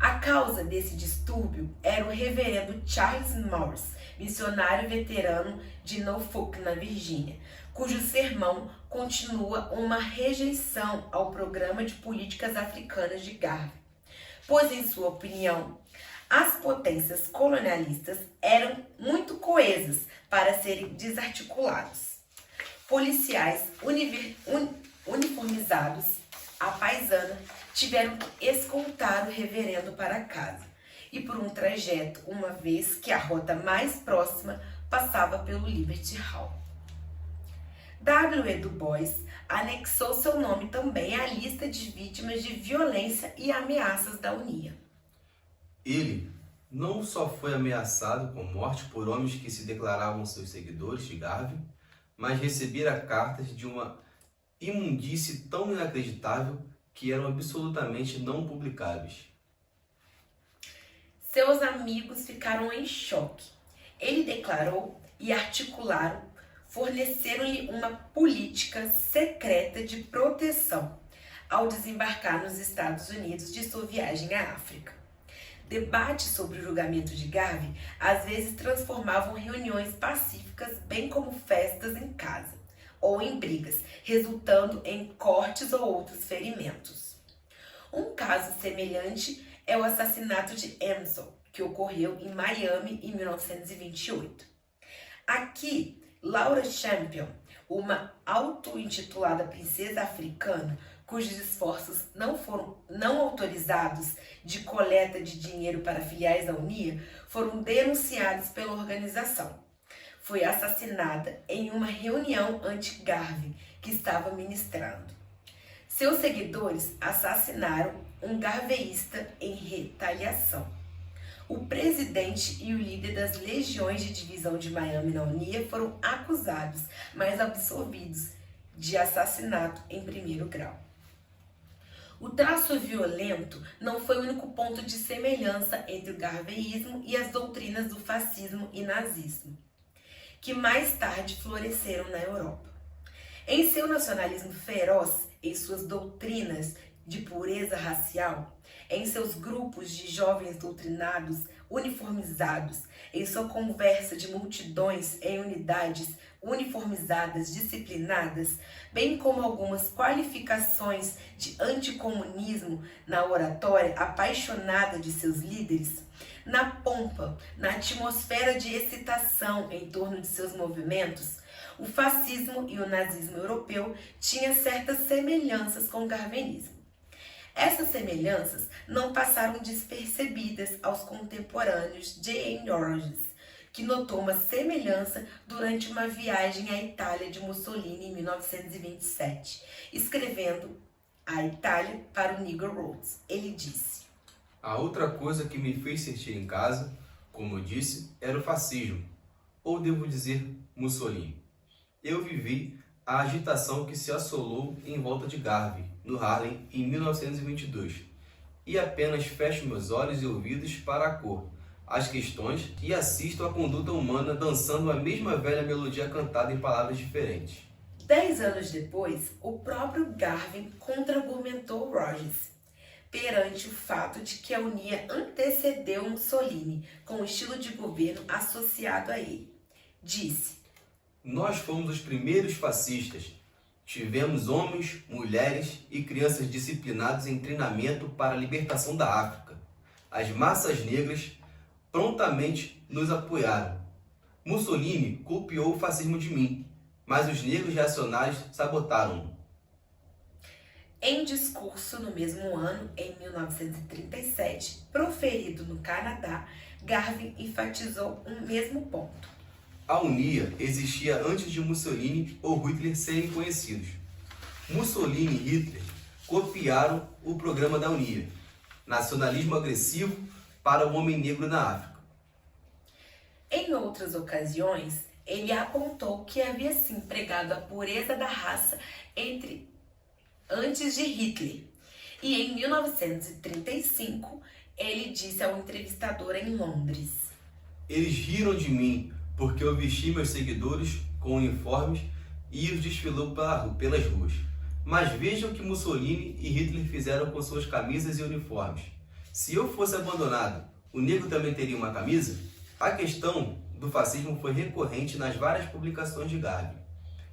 A causa desse distúrbio era o reverendo Charles Morris, missionário veterano de Norfolk, na Virgínia, cujo sermão continua uma rejeição ao programa de políticas africanas de Garvey, pois, em sua opinião, as potências colonialistas eram muito coesas para serem desarticulados. Policiais uniformizados, à paisana, tiveram que escoltar o reverendo para casa, e por um trajeto, uma vez que a rota mais próxima passava pelo Liberty Hall. W. E. Du Bois anexou seu nome também à lista de vítimas de violência e ameaças da Unia. Ele não só foi ameaçado com morte por homens que se declaravam seus seguidores de Garvey, mas recebera cartas de uma imundície tão inacreditável que eram absolutamente não publicáveis. Seus amigos ficaram em choque. Ele declarou e forneceram-lhe uma política secreta de proteção ao desembarcar nos Estados Unidos de sua viagem à África. Debates sobre o julgamento de Garvey às vezes transformavam reuniões pacíficas, bem como festas em casa, ou em brigas, resultando em cortes ou outros ferimentos. Um caso semelhante é o assassinato de Anson, que ocorreu em Miami em 1928. Aqui, Laura Champion, uma auto-intitulada princesa africana, cujos esforços não autorizados de coleta de dinheiro para filiais da Unia foram denunciados pela organização. Foi assassinada em uma reunião anti-Garvey que estava ministrando. Seus seguidores assassinaram um garveísta em retaliação. O presidente e o líder das legiões de divisão de Miami na Unia foram acusados, mas absolvidos, de assassinato em primeiro grau. O traço violento não foi o único ponto de semelhança entre o garveísmo e as doutrinas do fascismo e nazismo, que mais tarde floresceram na Europa. Em seu nacionalismo feroz, em suas doutrinas de pureza racial, em seus grupos de jovens doutrinados, uniformizados, em sua conversa de multidões em unidades uniformizadas, disciplinadas, bem como algumas qualificações de anticomunismo na oratória apaixonada de seus líderes, na pompa, na atmosfera de excitação em torno de seus movimentos, o fascismo e o nazismo europeu tinham certas semelhanças com o garveísmo. Essas semelhanças não passaram despercebidas aos contemporâneos J.N. Orges, que notou uma semelhança durante uma viagem à Itália de Mussolini em 1927, escrevendo A Itália para o Negro Roads. Ele disse: A outra coisa que me fez sentir em casa, como eu disse, era o fascismo, ou devo dizer, Mussolini. Eu vivi a agitação que se assolou em volta de Garvey, no Harlem, em 1922, e apenas fecho meus olhos e ouvidos para a cor, as questões, e assisto à conduta humana dançando a mesma velha melodia cantada em palavras diferentes. 10 anos depois, o próprio Garvey contra-argumentou Rogers perante o fato de que a Unia antecedeu Mussolini com o estilo de governo associado a ele. Disse: Nós fomos os primeiros fascistas. Tivemos homens, mulheres e crianças disciplinados em treinamento para a libertação da África. As massas negras prontamente nos apoiaram. Mussolini copiou o fascismo de mim, mas os negros reacionários sabotaram-no. Em discurso no mesmo ano, em 1937, proferido no Canadá, Garvey enfatizou um mesmo ponto. A Unia existia antes de Mussolini ou Hitler serem conhecidos. Mussolini e Hitler copiaram o programa da Unia, nacionalismo agressivo para o homem negro na África. Em outras ocasiões, ele apontou que havia sim pregado a pureza da raça antes de Hitler. E em 1935, ele disse ao entrevistador em Londres: Eles riram de mim porque eu vesti meus seguidores com uniformes e os desfilou pelas ruas. Mas vejam o que Mussolini e Hitler fizeram com suas camisas e uniformes. Se eu fosse abandonado, o negro também teria uma camisa? A questão do fascismo foi recorrente nas várias publicações de Garvey.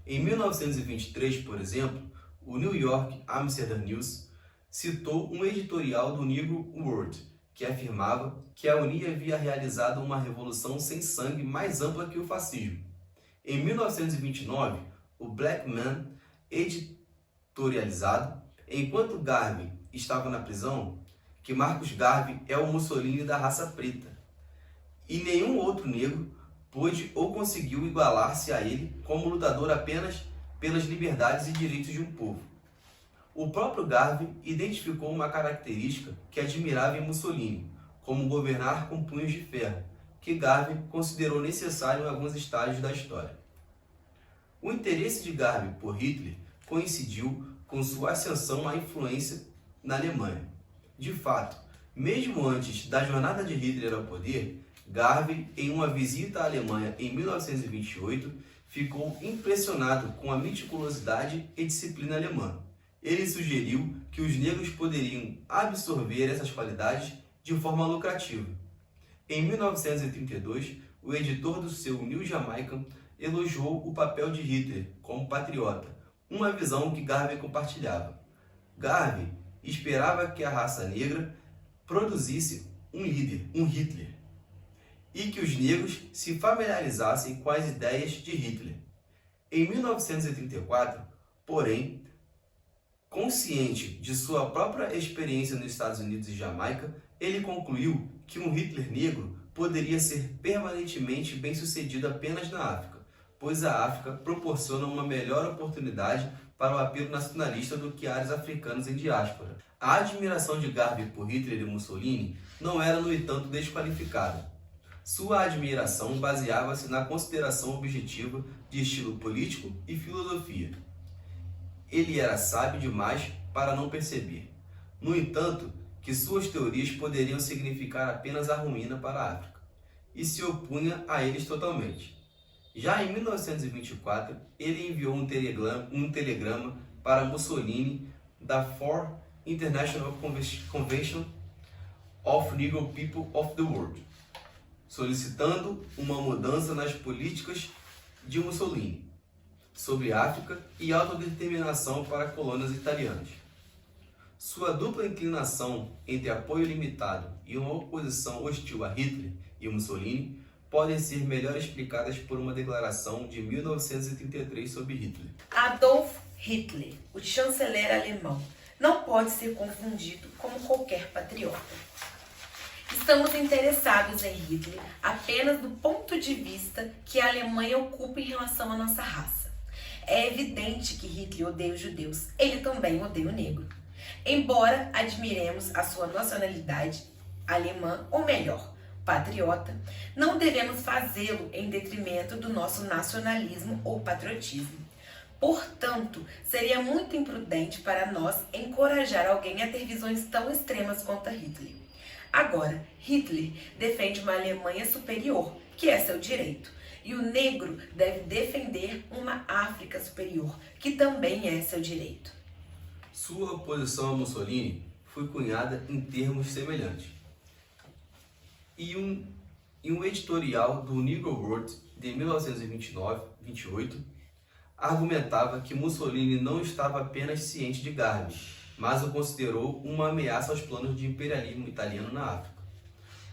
Em 1923, por exemplo, o New York Amsterdam News citou um editorial do Negro World, que afirmava que a Unia havia realizado uma revolução sem sangue mais ampla que o fascismo. Em 1929, o Black Man, editorializado, enquanto Garvey estava na prisão, que Marcus Garvey é o Mussolini da raça preta, e nenhum outro negro pôde ou conseguiu igualar-se a ele como lutador apenas pelas liberdades e direitos de um povo. O próprio Garvey identificou uma característica que admirava em Mussolini, como governar com punhos de ferro, que Garvey considerou necessário em alguns estágios da história. O interesse de Garvey por Hitler coincidiu com sua ascensão à influência na Alemanha. De fato, mesmo antes da jornada de Hitler ao poder, Garvey, em uma visita à Alemanha em 1928, ficou impressionado com a meticulosidade e disciplina alemã. Ele sugeriu que os negros poderiam absorver essas qualidades de forma lucrativa. Em 1932, o editor do seu New Jamaican elogiou o papel de Hitler como patriota, uma visão que Garvey compartilhava. Garvey esperava que a raça negra produzisse um líder, um Hitler, e que os negros se familiarizassem com as ideias de Hitler. Em 1934, porém, consciente de sua própria experiência nos Estados Unidos e Jamaica, ele concluiu que um Hitler negro poderia ser permanentemente bem-sucedido apenas na África, pois a África proporciona uma melhor oportunidade para o apelo nacionalista do que áreas africanas em diáspora. A admiração de Garvey por Hitler e Mussolini não era, no entanto, desqualificada. Sua admiração baseava-se na consideração objetiva de estilo político e filosofia. Ele era sábio demais para não perceber, no entanto, que suas teorias poderiam significar apenas a ruína para a África, e se opunha a eles totalmente. Já em 1924, ele enviou um telegrama para Mussolini da Fourth International Convention of Negro People of the World, solicitando uma mudança nas políticas de Mussolini sobre África e autodeterminação para colônias italianas. Sua dupla inclinação entre apoio limitado e uma oposição hostil a Hitler e Mussolini podem ser melhor explicadas por uma declaração de 1933 sobre Hitler. Adolf Hitler, o chanceler alemão, não pode ser confundido como qualquer patriota. Estamos interessados em Hitler apenas do ponto de vista que a Alemanha ocupa em relação à nossa raça. É evidente que Hitler odeia os judeus, ele também odeia o negro. Embora admiremos a sua nacionalidade alemã, ou melhor, patriota, não devemos fazê-lo em detrimento do nosso nacionalismo ou patriotismo. Portanto, seria muito imprudente para nós encorajar alguém a ter visões tão extremas quanto a Hitler. Agora, Hitler defende uma Alemanha superior, que é seu direito, e o negro deve defender uma África superior, que também é seu direito. Sua oposição a Mussolini foi cunhada em termos semelhantes. E um editorial do Negro World de 1928 argumentava que Mussolini não estava apenas ciente de Garvey, mas o considerou uma ameaça aos planos de imperialismo italiano na África.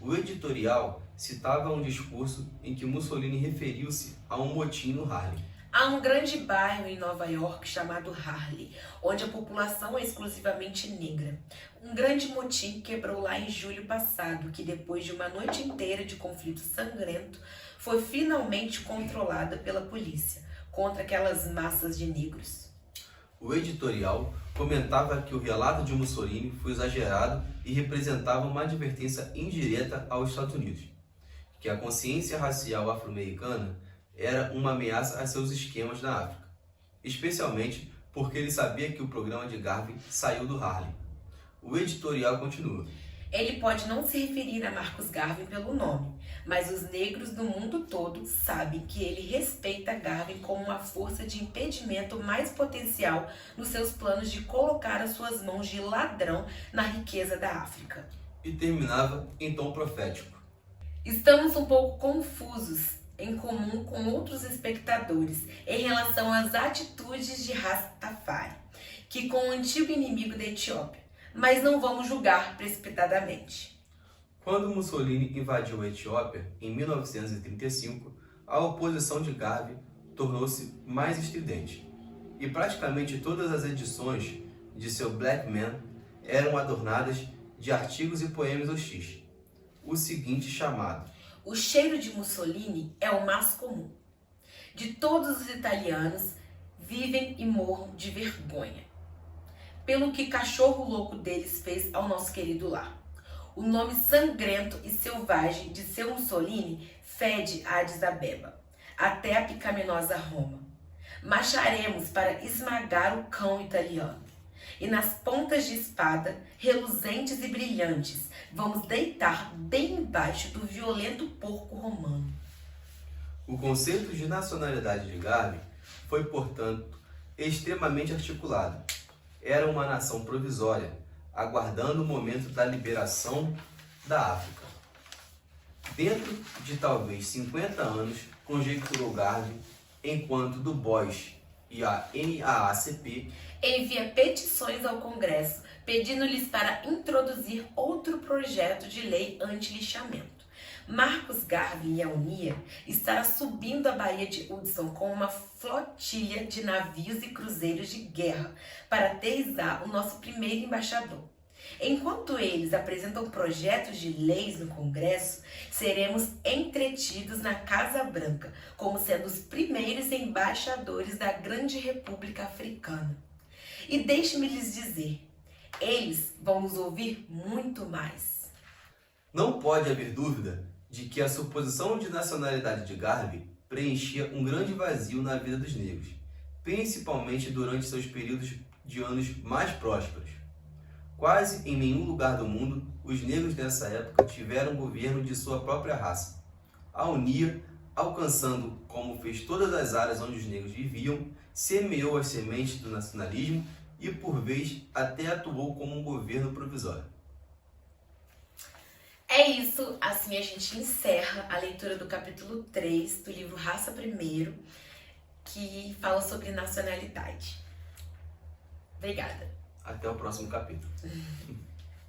O editorial citava um discurso em que Mussolini referiu-se a um motim no Harlem. Há um grande bairro em Nova York chamado Harlem, onde a população é exclusivamente negra. Um grande motim quebrou lá em julho passado, que depois de uma noite inteira de conflito sangrento, foi finalmente controlada pela polícia contra aquelas massas de negros. O editorial comentava que o relato de Mussolini foi exagerado e representava uma advertência indireta aos Estados Unidos, que a consciência racial afro-americana era uma ameaça a seus esquemas na África, especialmente porque ele sabia que o programa de Garvey saiu do Harlem. O editorial continua. Ele pode não se referir a Marcus Garvey pelo nome, mas os negros do mundo todo sabem que ele respeita Garvey como uma força de impedimento mais potencial nos seus planos de colocar as suas mãos de ladrão na riqueza da África. E terminava em tom profético. Estamos um pouco confusos em comum com outros espectadores em relação às atitudes de Rastafari, que com o antigo inimigo da Etiópia, mas não vamos julgar precipitadamente. Quando Mussolini invadiu a Etiópia, em 1935, a oposição de Garvey tornou-se mais estridente, e praticamente todas as edições de seu Black Man eram adornadas de artigos e poemas hostis. O seguinte chamado: O cheiro de Mussolini é o mais comum. De todos os italianos, vivem e morram de vergonha pelo que cachorro louco deles fez ao nosso querido lar. O nome sangrento e selvagem de seu Mussolini fede a Addis Abeba, até a picaminosa Roma. Marcharemos para esmagar o cão italiano. E nas pontas de espada, reluzentes e brilhantes, vamos deitar bem embaixo do violento porco romano. O conceito de nacionalidade de Garvey foi, portanto, extremamente articulado. Era uma nação provisória, aguardando o momento da liberação da África. Dentro de talvez 50 anos, conjecturou Garvey, enquanto Du Bois e a NAACP envia petições ao Congresso pedindo-lhes para introduzir outro projeto de lei anti-lixamento. Marcus Garvey e a UNIA estará subindo a Baía de Hudson com uma flotilha de navios e cruzeiros de guerra para aterrissar o nosso primeiro embaixador. Enquanto eles apresentam projetos de leis no Congresso, seremos entretidos na Casa Branca como sendo os primeiros embaixadores da grande República Africana. E deixe-me lhes dizer, eles vão nos ouvir muito mais. Não pode haver dúvida de que a suposição de nacionalidade de Garvey preenchia um grande vazio na vida dos negros, principalmente durante seus períodos de anos mais prósperos. Quase em nenhum lugar do mundo, os negros nessa época tiveram governo de sua própria raça. A UNIA, alcançando como fez todas as áreas onde os negros viviam, semeou as sementes do nacionalismo e, por vez, até atuou como um governo provisório. É isso, assim a gente encerra a leitura do capítulo 3 do livro Raça Primeiro, que fala sobre nacionalidade. Obrigada. Até o próximo capítulo.